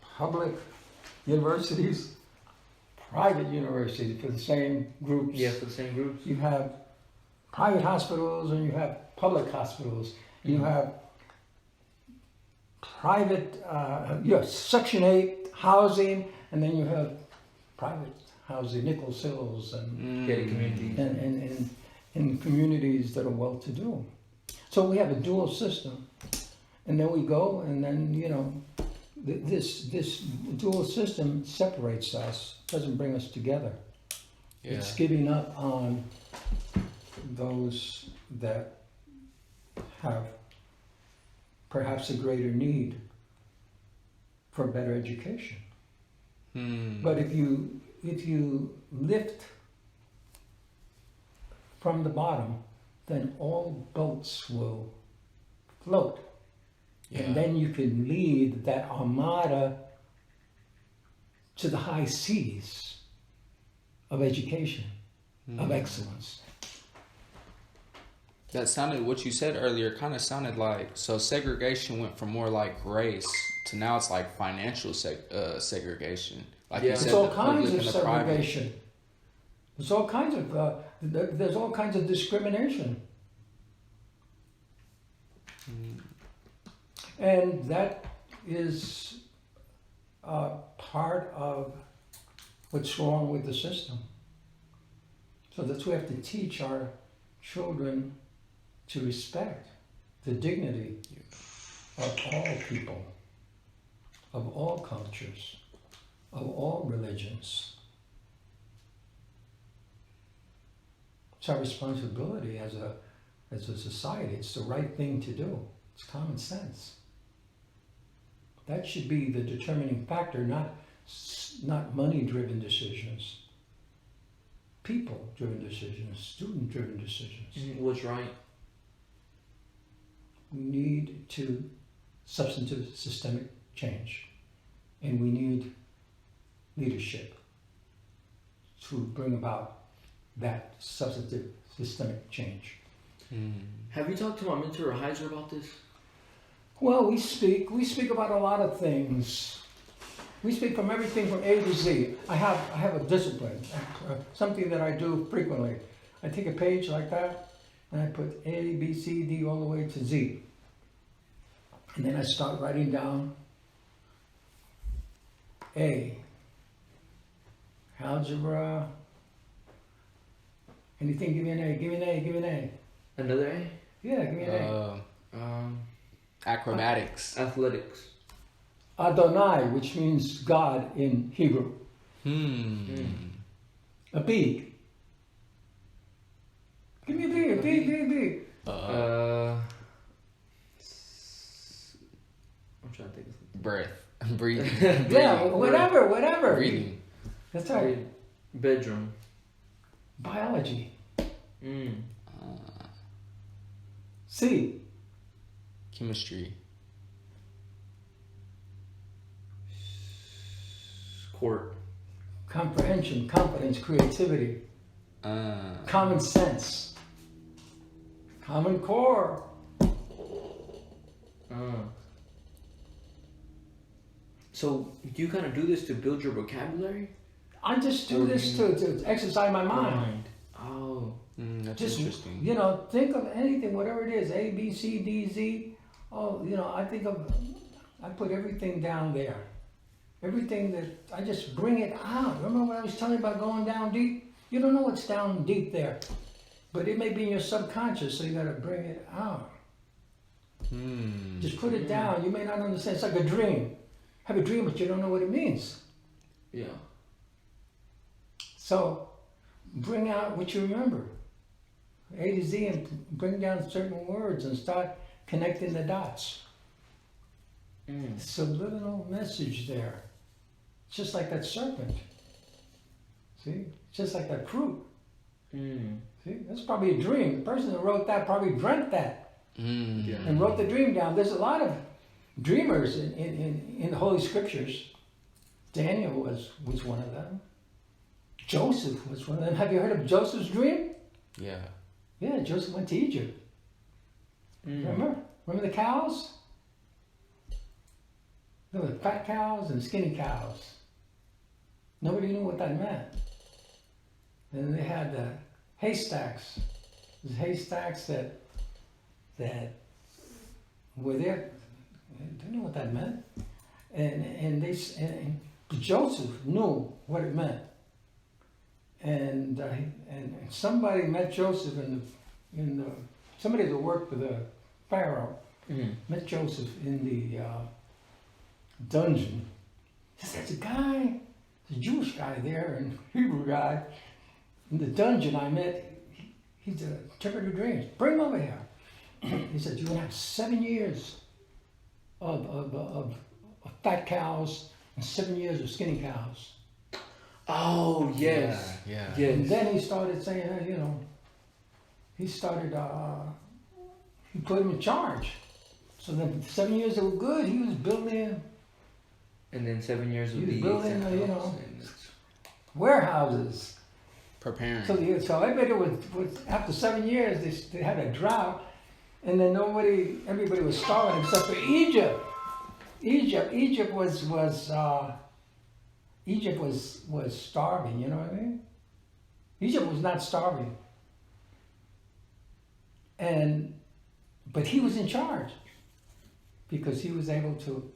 public universities, private universities for the same groups. Yeah, for the same groups. You have private hospitals, and you have public hospitals. You have private, you have Section 8 housing, and then you have private housing, Nichols Hills, and Gated communities. and in communities that are well-to-do. So we have a dual system, and then we go, and then this dual system separates us, doesn't bring us together. Yeah. It's giving up on those that have perhaps a greater need for better education. But if you lift from the bottom, then all boats will float. Yeah. And then you can lead that armada to the high seas of education, of excellence. That sounded, what you said earlier kind of sounded like, so segregation went from more like race to now it's like financial segregation. Like Yeah. you said, It's all the kinds public of and the private. segregation. There's all kinds of discrimination. And that is part of what's wrong with the system. So that's why we have to teach our children to respect the dignity of all people, of all cultures, of all religions. It's our responsibility as a society. It's the right thing to do. It's common sense. That should be the determining factor, not money-driven decisions. People-driven decisions, student-driven decisions. What's right? We need substantive systemic change. And we need leadership to bring about that substantive systemic change. Have you talked to my mentor Heiser about this? Well, we speak about a lot of things. We speak from everything from A to Z. I have a discipline, something that I do frequently. I take a page like that, and I put A, B, C, D, all the way to Z. And then I start writing down A, algebra, anything, give me an A, give me an A, give me an A. Another A? Yeah, give me an A. Acrobatics. Athletics. Adonai, which means God in Hebrew. A B. Give me a B, a B, B, B. I'm trying to think of something. Breath. Breathing. Yeah, whatever. Breathing. That's right. Bedroom. Biology. C. Chemistry. Court. Comprehension, confidence, creativity. Common sense. Common core. So do you kind of do this to build your vocabulary? I just do this to exercise my mind. Oh. That's Just, interesting. Think of anything, whatever it is, A, B, C, D, Z. Oh, I put everything down there. Everything that, I just bring it out. Remember what I was telling you about going down deep? You don't know what's down deep there. But it may be in your subconscious, so you gotta bring it out. Just put it down. You may not understand. It's like a dream. Have a dream, but you don't know what it means. Yeah. So, bring out what you remember. A to Z, and bring down certain words and start connecting the dots. Subliminal message there. It's just like that serpent. See? It's just like that fruit. See? That's probably a dream. The person that wrote that probably dreamt that and wrote the dream down. There's a lot of dreamers in the Holy Scriptures. Daniel was one of them. Joseph was one of them. Have you heard of Joseph's dream? Yeah. Yeah, Joseph went to Egypt. Remember the cows? There were fat cows and skinny cows. Nobody knew what that meant. And they had the haystacks. These haystacks that were there. They didn't know what that meant. And Joseph knew what it meant. And somebody met Joseph somebody that worked for the Pharaoh met Joseph in the dungeon. He said, there's a Jewish guy there and a Hebrew guy in the dungeon I met. He's a interpreter of dreams. Bring him over here. He said, you're going to have 7 years of fat cows and 7 years of skinny cows. Oh, yes. Yeah. Yes. And then he started saying, he put him in charge. So then 7 years that were good, he was building. And then 7 years He would was be building, warehouses. Preparing. So everybody was after 7 years, they had a drought, and then everybody was starving except for Egypt. Egypt was starving. You know what I mean? Egypt was not starving. But he was in charge because he was able to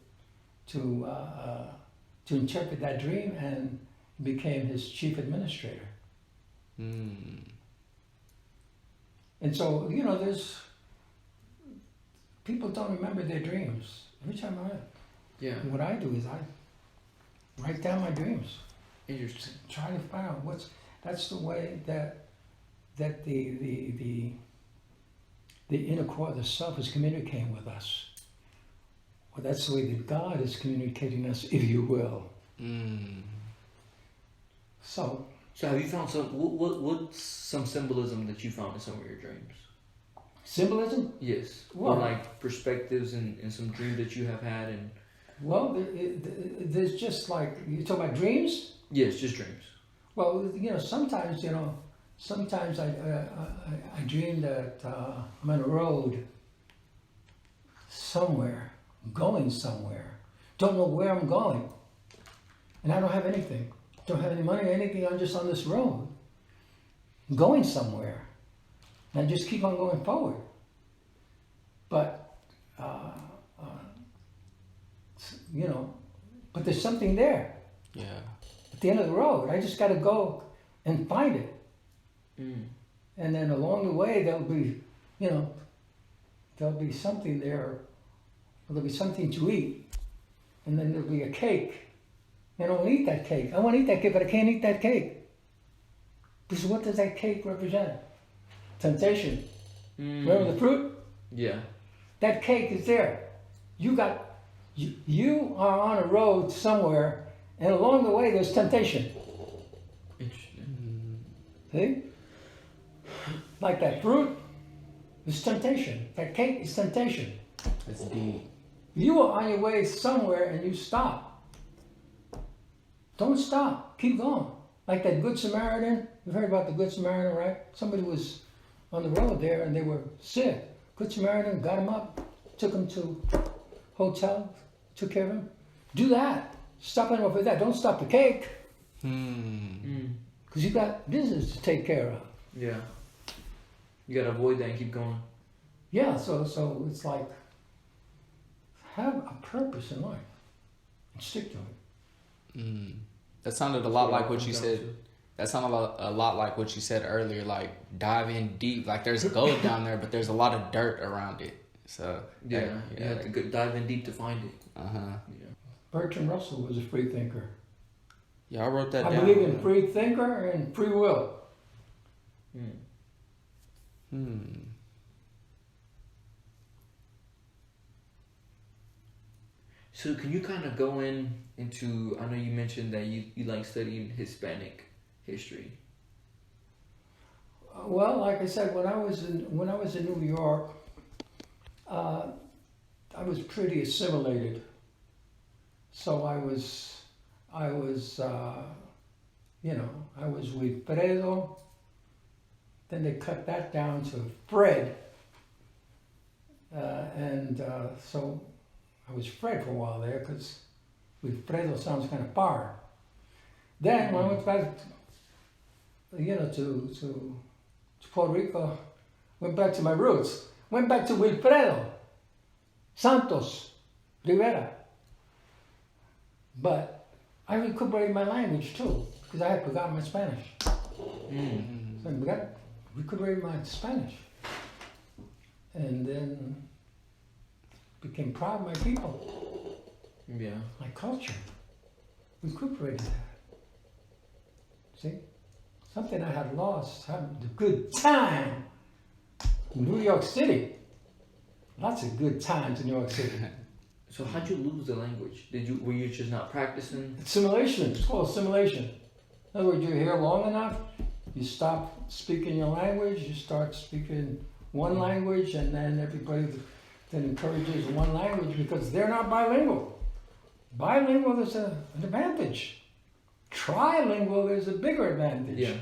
interpret that dream and became his chief administrator. Mm. And so, there's people don't remember their dreams. Every time what I do is I write down my dreams. Interesting. Try to find out that's the way that the inner core, the self, is communicating with us. Well, that's the way that God is communicating us, if you will. Mm. So have you found what's some symbolism that you found in some of your dreams? Symbolism? Yes. Well, or like perspectives in some dreams that you have had and. Well, there's just like, you talk about dreams? Yes, just dreams. Well, sometimes I dream that I'm on a road somewhere, going somewhere. Don't know where I'm going. And I don't have anything. Don't have any money or anything. I'm just on this road, going somewhere. And I just keep on going forward. But, but there's something there. Yeah. At the end of the road, I just got to go and find it. Mm. And then along the way, there'll be something there. There'll be something to eat. And then there'll be a cake. And I'll eat that cake. I want to eat that cake, but I can't eat that cake. Because what does that cake represent? Temptation. Mm. Remember the fruit? Yeah. That cake is there. You are on a road somewhere, and along the way there's temptation. Interesting. See? Like that fruit is temptation. That cake is temptation. That's deep. You are on your way somewhere and you stop. Don't stop. Keep going. Like that Good Samaritan. You've heard about the Good Samaritan, right? Somebody was on the road there and they were sick. Good Samaritan got him up, took him to hotel, took care of him. Do that. Stop anyone for that. Don't stop the cake. Because you got business to take care of. Yeah. You gotta avoid that and keep going. Yeah, so it's like, have a purpose in life and stick to it. Mm. That sounded a lot like what you said. That sounded a lot like what you said earlier. Like dive in deep. Like there's gold down there, but there's a lot of dirt around it. So you have to dive in deep to find it. Yeah. Bertrand Russell was a free thinker. Yeah, I wrote that down. I believe in free thinker and free will. So can you kind of go into, I know you mentioned that you like studying Hispanic history. Well, like I said, when I was in New York, I was pretty assimilated. So I was Wilfredo. Then they cut that down to Fred, so I was Fred for a while there because Wilfredo sounds kind of far. Then when I went back, to Puerto Rico, went back to my roots. Went back to Wilfredo, Santos, Rivera. But I recuperated my language too because I had forgotten my Spanish. So I recuperated my Spanish. And then became proud of my people. Yeah. My culture. Recuperated that. See? Something I had lost, having a good time in New York City. Lots of good times in New York City. So how'd you lose the language? Were you just not practicing? Assimilation. It's called assimilation. In other words, you're here long enough, you stop speaking your language, you start speaking one language, and then everybody then encourages one language because they're not bilingual. Bilingual is an advantage. Trilingual is a bigger advantage. Yeah.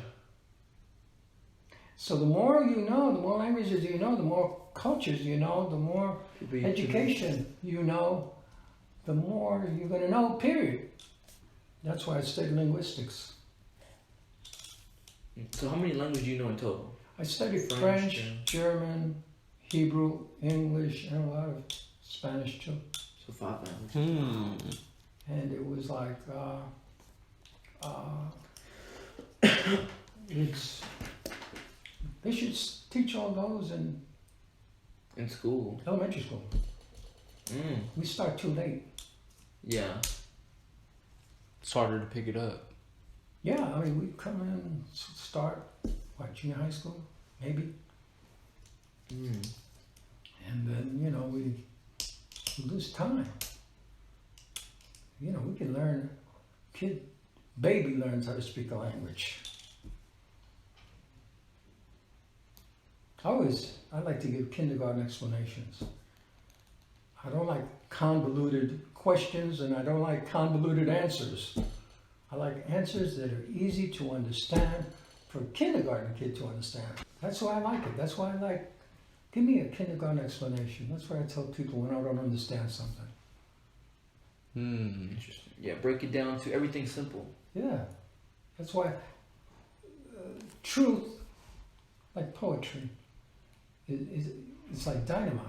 So the more you know, the more languages you know, the more cultures you know, the more education you know, the more you're going to know, period. That's why I studied linguistics. So how many languages do you know in total? I studied French, French, yeah. German, Hebrew, English, and a lot of Spanish too. So 5 languages. And it was like, they should teach all those in school. elementary school. We start too late. Yeah. It's harder to pick it up. Yeah, I mean, we come in and start, junior high school, maybe. And then, we lose time. We can learn, baby learns how to speak a language. I like to give kindergarten explanations. I don't like convoluted questions and I don't like convoluted answers. I like answers that are easy to understand for a kindergarten kid to understand. That's why I like it. That's why I like, give me a kindergarten explanation. That's why I tell people when I don't understand something. Interesting. Yeah, break it down to everything simple. Yeah. That's why truth, like poetry, it's like dynamite.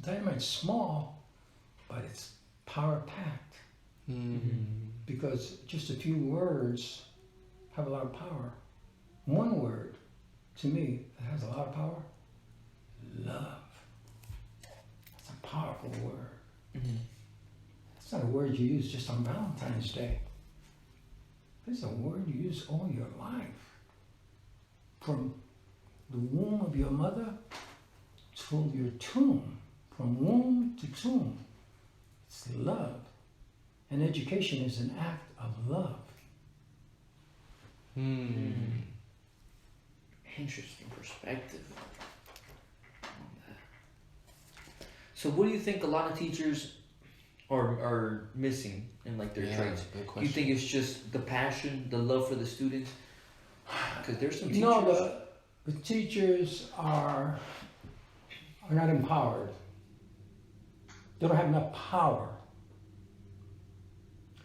Dynamite's small, but it's power-packed. Because just a few words have a lot of power. One word, to me, that has a lot of power, love. It's a powerful word. It's not a word you use just on Valentine's Day. It's a word you use all your life. From the womb of your mother to your tomb. From womb to tomb. It's love. And education is an act of love. Interesting perspective on that. So what do you think a lot of teachers are missing in like their traits? Do you think it's just the passion, the love for the students? Because there's some teachers... No, the teachers are not empowered. They don't have enough power.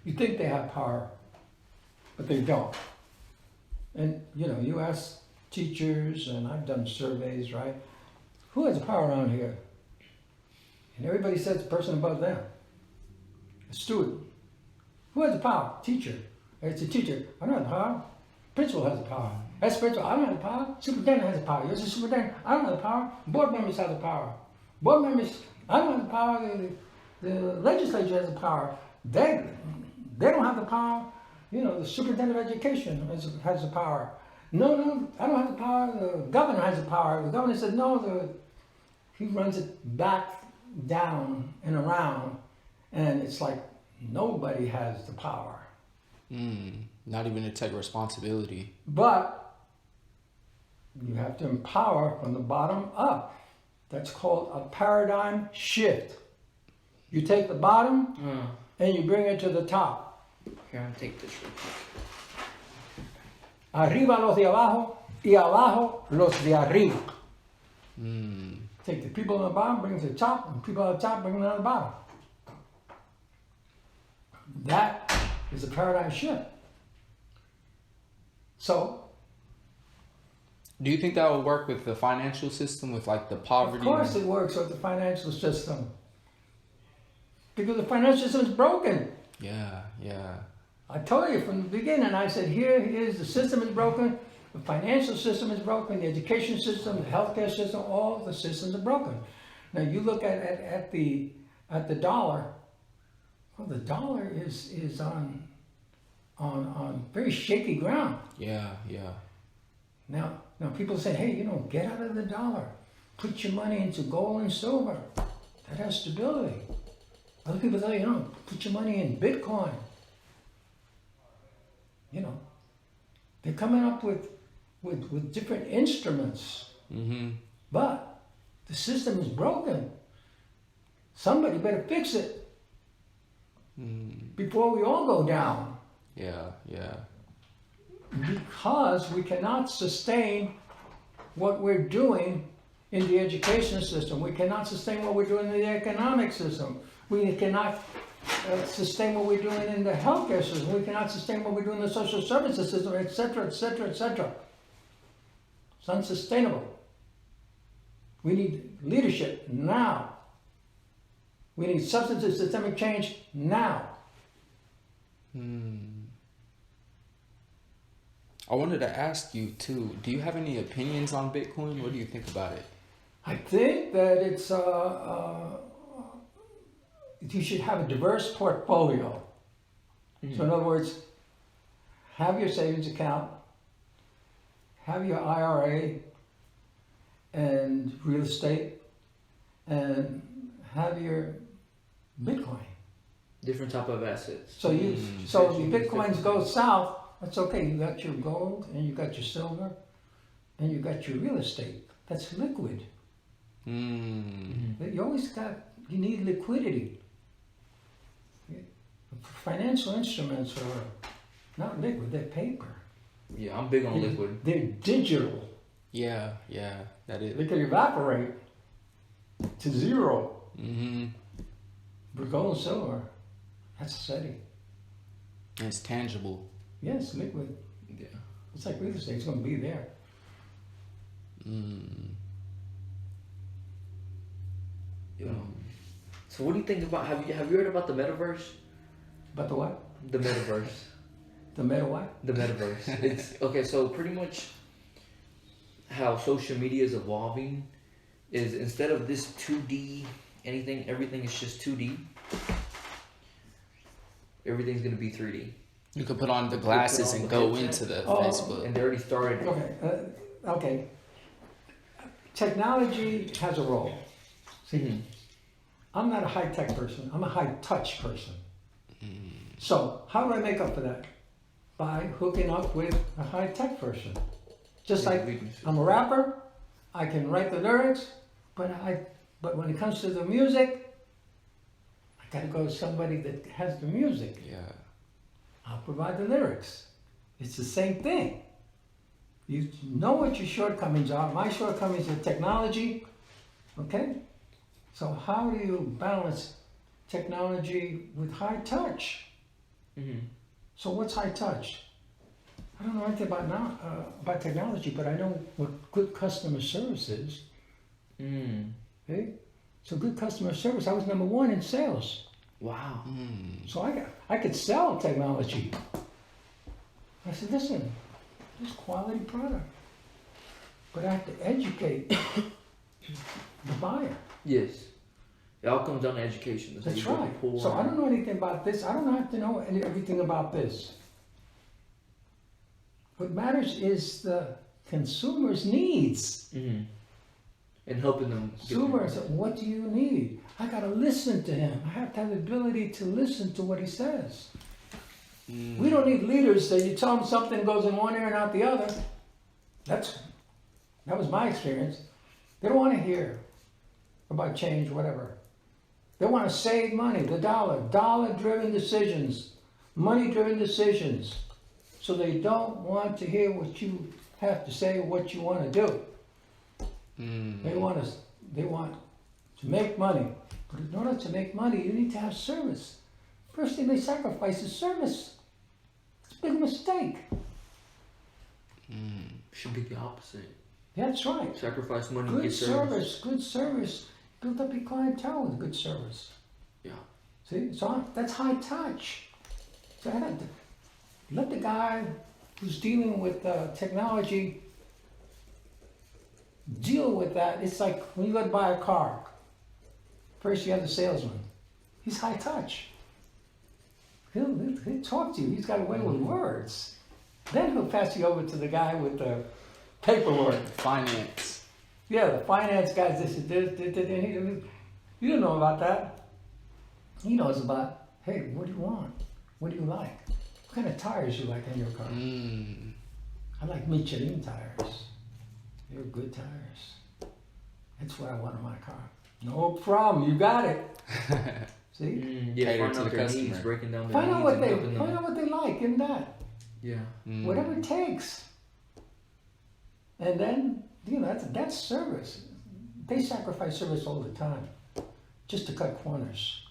You think they have power, but they don't. And, you ask teachers, and I've done surveys, right? Who has the power around here? And everybody says the person above them. A student. Who has the power? Teacher. It's a teacher. I don't have the power. Principal has the power. That's principal. I don't have the power. Superintendent has the power. You're the superintendent. I don't have the power. Board members have the power. Board members, I don't have the power. The legislature has the power. They don't have the power. The superintendent of education has the power. No, I don't have the power. The governor has the power. The governor said no. He runs it back, down, and around. And it's like nobody has the power. Not even to take responsibility. But you have to empower from the bottom up. That's called a paradigm shift. You take the bottom and you bring it to the top. Here, I'll take this real quick. Arriba los de abajo y abajo los de arriba. Take the people on the bottom, bring them to the top, and people on the top, bring them to the bottom. That is a paradigm shift. So, do you think that would work with the financial system, with like the poverty? Of course it works with the financial system. Because the financial system is broken. Yeah. I told you from the beginning, I said, here's the system is broken, the financial system is broken, the education system, the healthcare system, all the systems are broken. Now you look at the dollar. Well, the dollar is on very shaky ground. Yeah. Now people say, hey, get out of the dollar. Put your money into gold and silver. That has stability. Other people say, put your money in Bitcoin. They're coming up with different instruments. But the system is broken. Somebody better fix it before we all go down. Yeah. Because we cannot sustain what we're doing in the education system. We cannot sustain what we're doing in the economic system. We cannot sustain what we're doing in the healthcare system. We cannot sustain what we do in the social services system, etc., etc., etc. It's unsustainable. We need leadership now. We need substantive systemic change now. I wanted to ask you too, do you have any opinions on Bitcoin? What do you think about it? I think that it's you should have a diverse portfolio. So in other words, have your savings account, have your IRA and real estate, and have your Bitcoin. Different type of assets. So so if your Bitcoins go south, that's okay. You got your gold and you got your silver and you got your real estate. That's liquid. You always you need liquidity. Financial instruments are not liquid, they're paper. Yeah, I'm big on liquid. They're digital. Yeah, that is. They can evaporate to zero. But gold and silver, that's steady. And it's tangible. Yes, liquid. Yeah. It's like real estate, it's going to be there. Yeah. So what do you think about, have you heard about the metaverse? But the what? The metaverse. The meta what? The metaverse. It's okay. So pretty much how social media is evolving is instead of this 2D everything is just 2D. Everything's gonna be 3D. You could put on the glasses and go into the Facebook. And they already started. Okay. Technology has a role. See, I'm not a high-tech person. I'm a high-touch person. So how do I make up for that? By hooking up with a high-tech person. Just like I'm a rapper, I can write the lyrics, but when it comes to the music, I gotta go to somebody that has the music. Yeah. I'll provide the lyrics. It's the same thing. You know what your shortcomings are. My shortcomings are technology. Okay? So how do you balance technology with high touch? So what's high touch? I don't know anything about technology, but I know what good customer service is. Okay? So good customer service, I was number 1 in sales. Wow. So I could sell technology. I said, listen, this quality product. But I have to educate the buyer. Yes. It all comes down to education. That's right. So I don't know anything about this. I don't have to know everything about this. What matters is the consumer's needs. And helping them. Consumers, what do you need? I got to listen to him. I have to have the ability to listen to what he says. We don't need leaders that you tell them something goes in one ear and out the other. That was my experience. They don't want to hear about change, whatever. They want to save money, the dollar-driven decisions, money-driven decisions. So they don't want to hear what you have to say, what you want to do. They want to make money. But in order to make money, you need to have service. First thing they sacrifice is service. It's a big mistake. Should be the opposite. That's right. Sacrifice money, Good get service. Good service. Build up your clientele with good service. Yeah. See, so that's high touch. So I had to let the guy who's dealing with technology deal with that. It's like when you go to buy a car. First you have the salesman. He's high touch. He'll talk to you. He's got a way with words. Then he'll pass you over to the guy with the paperwork. Finance. Yeah, the finance guys, this. You don't know about that. He knows about, hey, what do you want? What do you like? What kind of tires you like on your car? I like Michelin tires. They're good tires. That's what I want in my car. No problem, you got it. See? Find out their needs, breaking down their find out needs. Find out what they like in that. Yeah. Whatever it takes. And then, that's service. They sacrifice service all the time just to cut corners.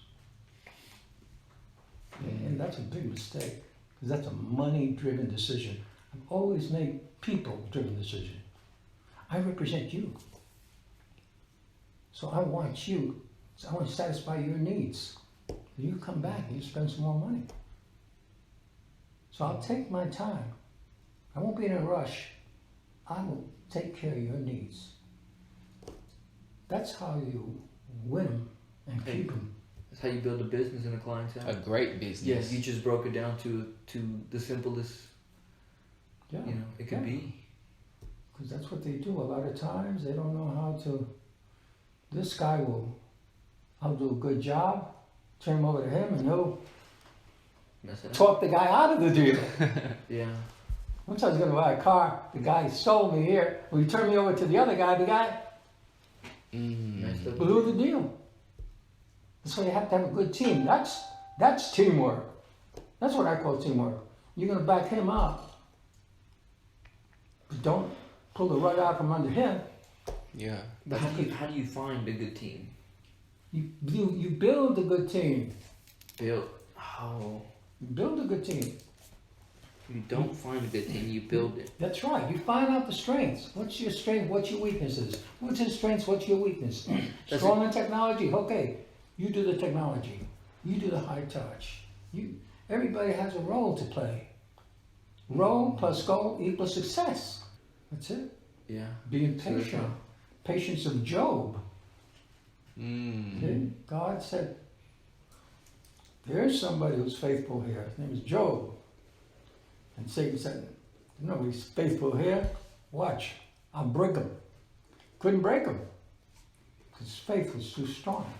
And that's a big mistake, because that's a money-driven decision. I've always made people-driven decisions. I represent you. So I want you, so I want to satisfy your needs. You come back and you spend some more money. So I'll take my time. I won't be in a rush. I will take care of your needs. That's how you win them and keep them. That's how you build a business and a clientele. A great business. Yes, you just broke it down to the simplest. Yeah. You know, it could be. Because that's what they do. A lot of times they don't know how to. This guy I'll do a good job, turn him over to him, and he'll talk the guy out of the deal. Yeah. Once I was going to buy a car, the guy sold me here. When he turned me over to the other guy, the guy blew the deal. That's why you have to have a good team. That's teamwork. That's what I call teamwork. You're going to back him up, but don't pull the rug out from under him. Yeah. But how do you find a good team? You build a good team. You Build a good team. You don't find a good team, you build it. That's right. You find out the strengths. What's your strength? What's your weaknesses? What's his strengths? What's your weakness? Strong in technology? Okay. You do the technology. You do the high touch. Everybody has a role to play. Role plus goal equals success. That's it. Yeah. Being patient. Patience of Job. Mm. God said, there's somebody who's faithful here. His name is Job. And Satan said, no, he's faithful here. Watch, I'll break him. Couldn't break him because his faith was too strong.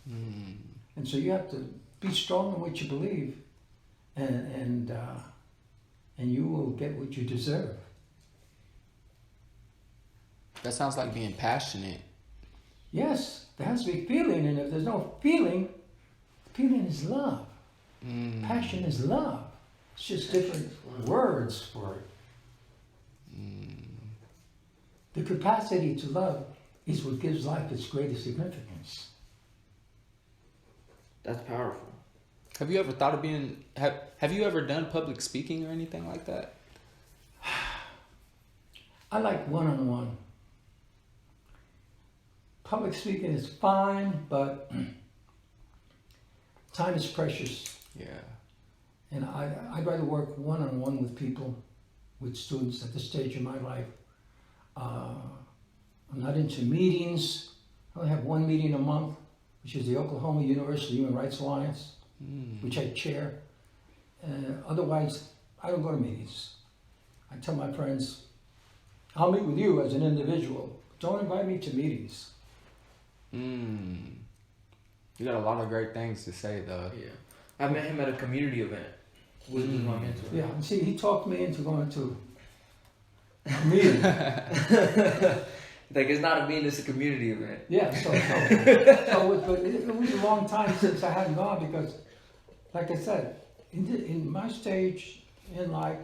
Mm. And so you have to be strong in what you believe, and you will get what you deserve. That sounds like being passionate. Yes, there has to be feeling, and if there's no feeling is love. Mm. Passion is love. It's just different words for it. The capacity to love is what gives life its greatest significance. That's powerful. Have you ever thought of being? Have you ever done public speaking or anything like that? I like one-on-one. Public speaking is fine, but time is precious. Yeah. And I'd rather work one-on-one with people, with students at this stage in my life. I'm not into meetings. I only have one meeting a month, which is the Oklahoma University Human Rights Alliance, which I chair. Otherwise, I don't go to meetings. I tell my friends, I'll meet with you as an individual. Don't invite me to meetings. You got a lot of great things to say, though. Yeah. I met him at a community event with my mentor. Yeah, and see, he talked me into going to a meeting. Like, it's not a meeting, it's a community event. Yeah, so it was a long time since I hadn't gone because, like I said, in my stage in life,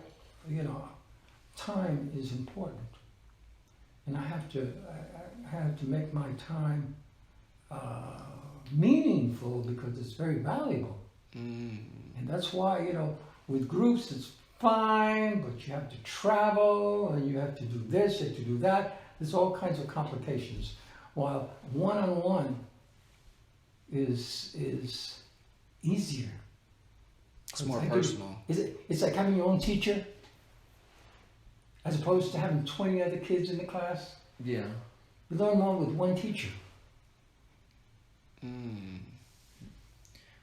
time is important. And I have to make my time meaningful because it's very valuable. And that's why, with groups it's fine, but you have to travel and you have to do this, you have to do that. There's all kinds of complications. While one-on-one is easier. It's more personal. It's like having your own teacher as opposed to having 20 other kids in the class. Yeah. You learn more with one teacher.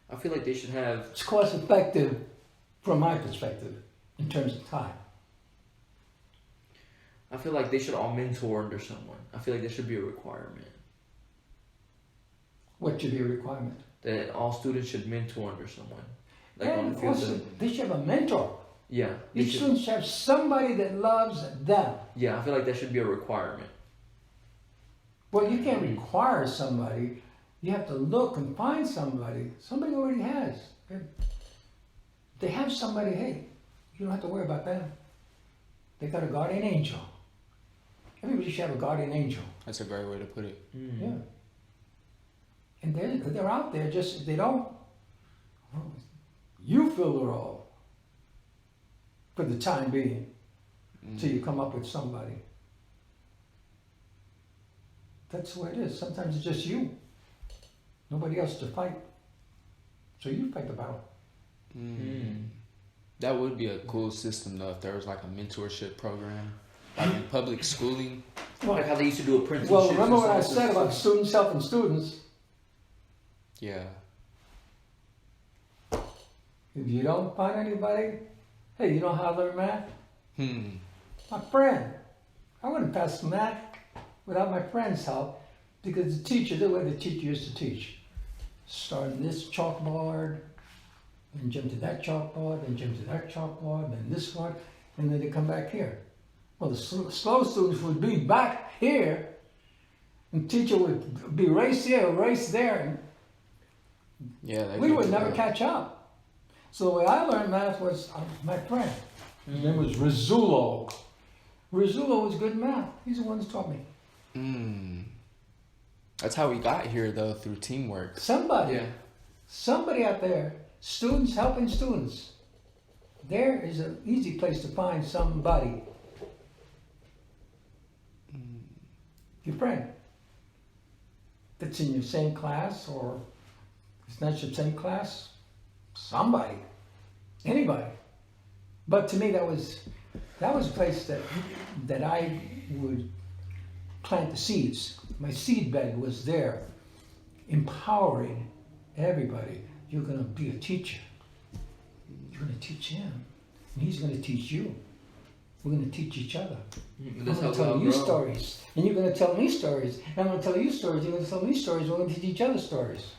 I feel like they should have... It's cost effective from my perspective in terms of time. I feel like they should all mentor under someone. I feel like there should be a requirement. What should be a requirement? That all students should mentor under someone. Like And on the field. also, they should have a mentor. Yeah. Each student should have somebody that loves them. Yeah, I feel like that should be a requirement. Well, you can't require somebody. You have to look and find somebody. Somebody already has. They have somebody, hey, you don't have to worry about them. They got a guardian angel. Everybody should have a guardian angel. That's a great way to put it. Yeah. And they're out there, just if they don't, You fill the role for the time being, till you come up with somebody. That's the way it is. Sometimes it's just you. Nobody else to fight. So you fight the battle. That would be a cool system though, if there was like a mentorship program, like in public schooling. Like how they used to do apprenticeships. Well, remember what I said about students helping students? Yeah. If you don't find anybody, hey, you know how to learn math? My friend. I wouldn't pass math without my friend's help, because the teacher, the way the teacher used to teach. Start on this chalkboard, then jump to that chalkboard, then jump to that chalkboard, then this one, and then they come back here. Well, the slow students would be back here, and teacher would be race here, race there, Yeah. we would never catch up. So the way I learned math was my friend. His name was Rizzulo. Rizzulo was good at math. He's the one who taught me. That's how we got here though, through teamwork. Somebody out there, students helping students. There is an easy place to find somebody. Your friend. That's in your same class, or it's not your same class. Somebody. Anybody. But to me that was a place that I would plant the seeds. My seed bed was there, empowering everybody. You're going to be a teacher. You're going to teach him, and he's going to teach you. We're going to teach each other. I'm going to tell you stories, and you're going to tell me stories. And I'm going to tell you stories. You're going to tell me stories. We're going to teach each other stories.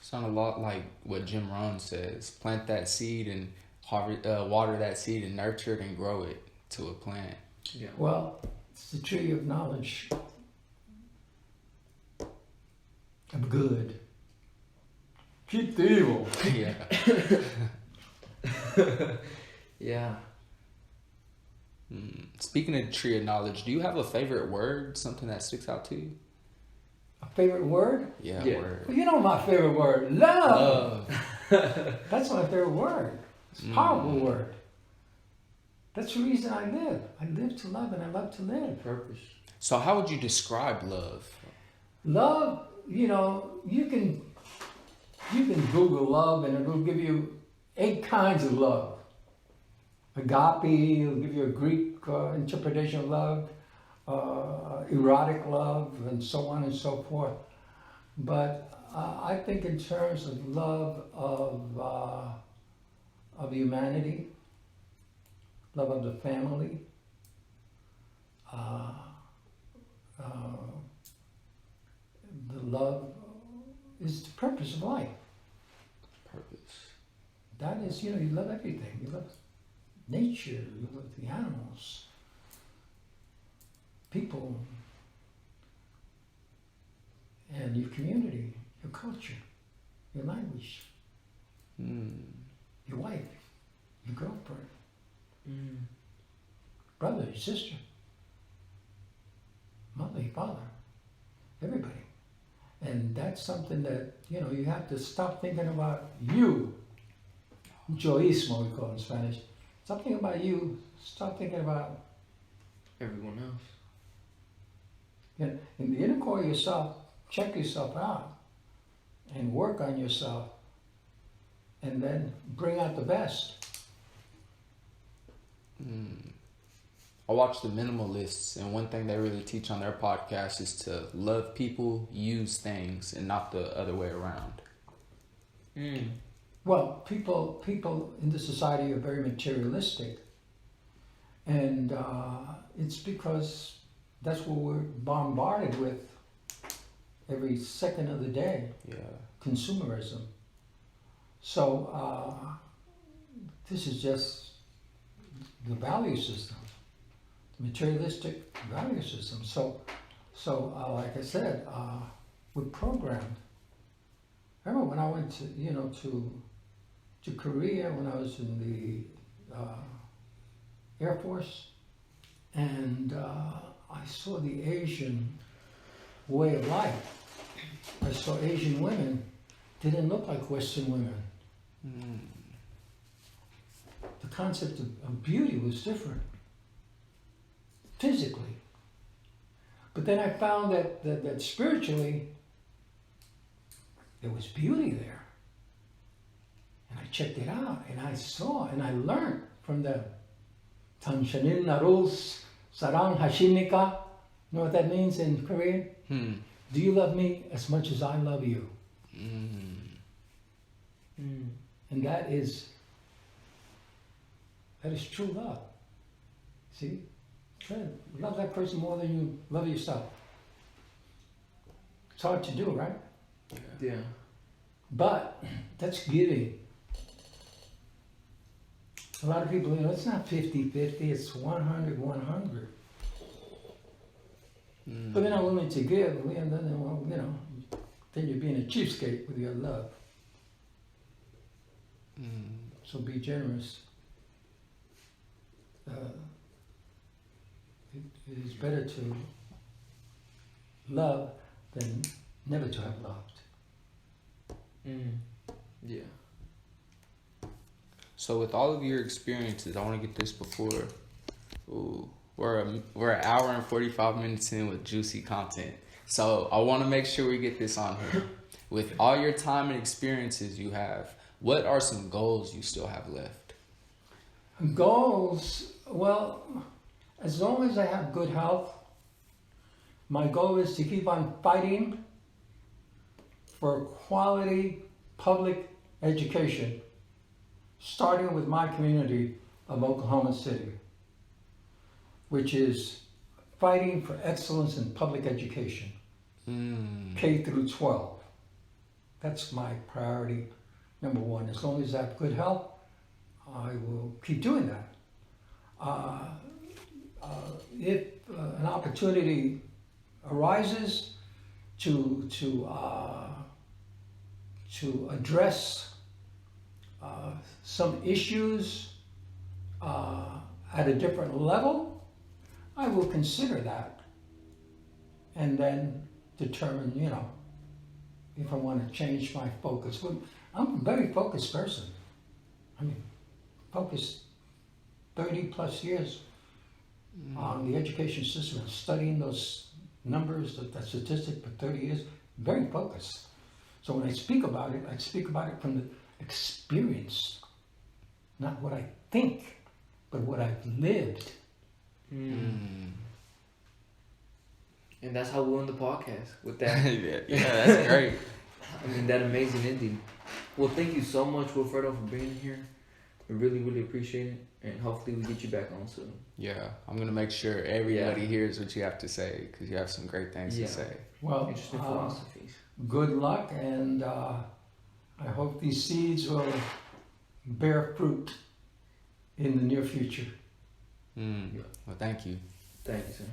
Sound a lot like what Jim Rohn says: plant that seed and water that seed and nurture it and grow it to a plant. Yeah. Well, it's the tree of knowledge of good. Keep the evil. Yeah. Yeah. Speaking of tree of knowledge, do you have a favorite word? Something that sticks out to you? A favorite word? Yeah. Word. Well, you know my favorite word, love. That's my favorite word. It's a powerful word. That's the reason I live. I live to love, and I love to live. Purpose. So how would you describe love? Love, you can Google love, and it'll give you 8 kinds of love. Agape, it'll give you a Greek interpretation of love, erotic love, and so on and so forth. But I think in terms of love of humanity, love of the family, the love is the purpose of life. Purpose. That is, you love everything. You love nature, you love the animals, people, and your community, your culture, your language, your wife, your girlfriend, brother, your sister, mother, your father, everybody. And that's something that, you have to stop thinking about you. Yoísmo, we call it in Spanish. Stop thinking about you. Stop thinking about everyone else. In the inner core of yourself, check yourself out and work on yourself, and then bring out the best. I watch the Minimalists, and one thing they really teach on their podcast is to love people, use things, and not the other way around. Well, people in the society are very materialistic, and it's because that's what we're bombarded with every second of the day. Yeah. Consumerism. So this is just the value system, the materialistic value system. So like I said, we're programmed. I remember when I went to Korea when I was in the Air Force, and I saw the Asian way of life. I saw Asian women didn't look like Western women. The concept of beauty was different, physically. But then I found that spiritually, there was beauty there. And I checked it out, and I saw, and I learned from them. Tanshanin narus sarang hashinika. You know what that means in Korean? Do you love me as much as I love you? And that is true love. See? Try to love that person more than you love yourself. It's hard to do, right? Yeah. But that's giving. A lot of people, it's not 50-50, it's 100-100. But they're not willing to give, and then, then you're being a cheapskate with your love. So be generous. It is better to love than never to have loved. Yeah. So with all of your experiences, I want to get this before. We're an hour and 45 minutes in with juicy content. So I want to make sure we get this on here. With all your time and experiences you have, what are some goals you still have left? Goals, well, as long as I have good health, my goal is to keep on fighting for quality public education, starting with my community of Oklahoma City, which is fighting for excellence in public education, K through 12. That's my priority, number one. As long as I have good health, I will keep doing that. If an opportunity arises to address some issues at a different level, I will consider that and then determine, if I want to change my focus. But I'm a very focused person. Focused 30 plus years on the education system and studying those numbers, that statistic for 30 years, very focused. So when I speak about it, I speak about it from the experience, not what I think, but what I've lived. And that's how we end the podcast, with that. Yeah, that's great. That amazing ending. Well, thank you so much, Wilfredo, for being here. We really, really appreciate it, and hopefully we get you back on soon. Yeah, I'm going to make sure everybody hears what you have to say, because you have some great things to say. Well, interesting philosophies. Good luck, and I hope these seeds will bear fruit in the near future. Well, thank you. Thank you, sir.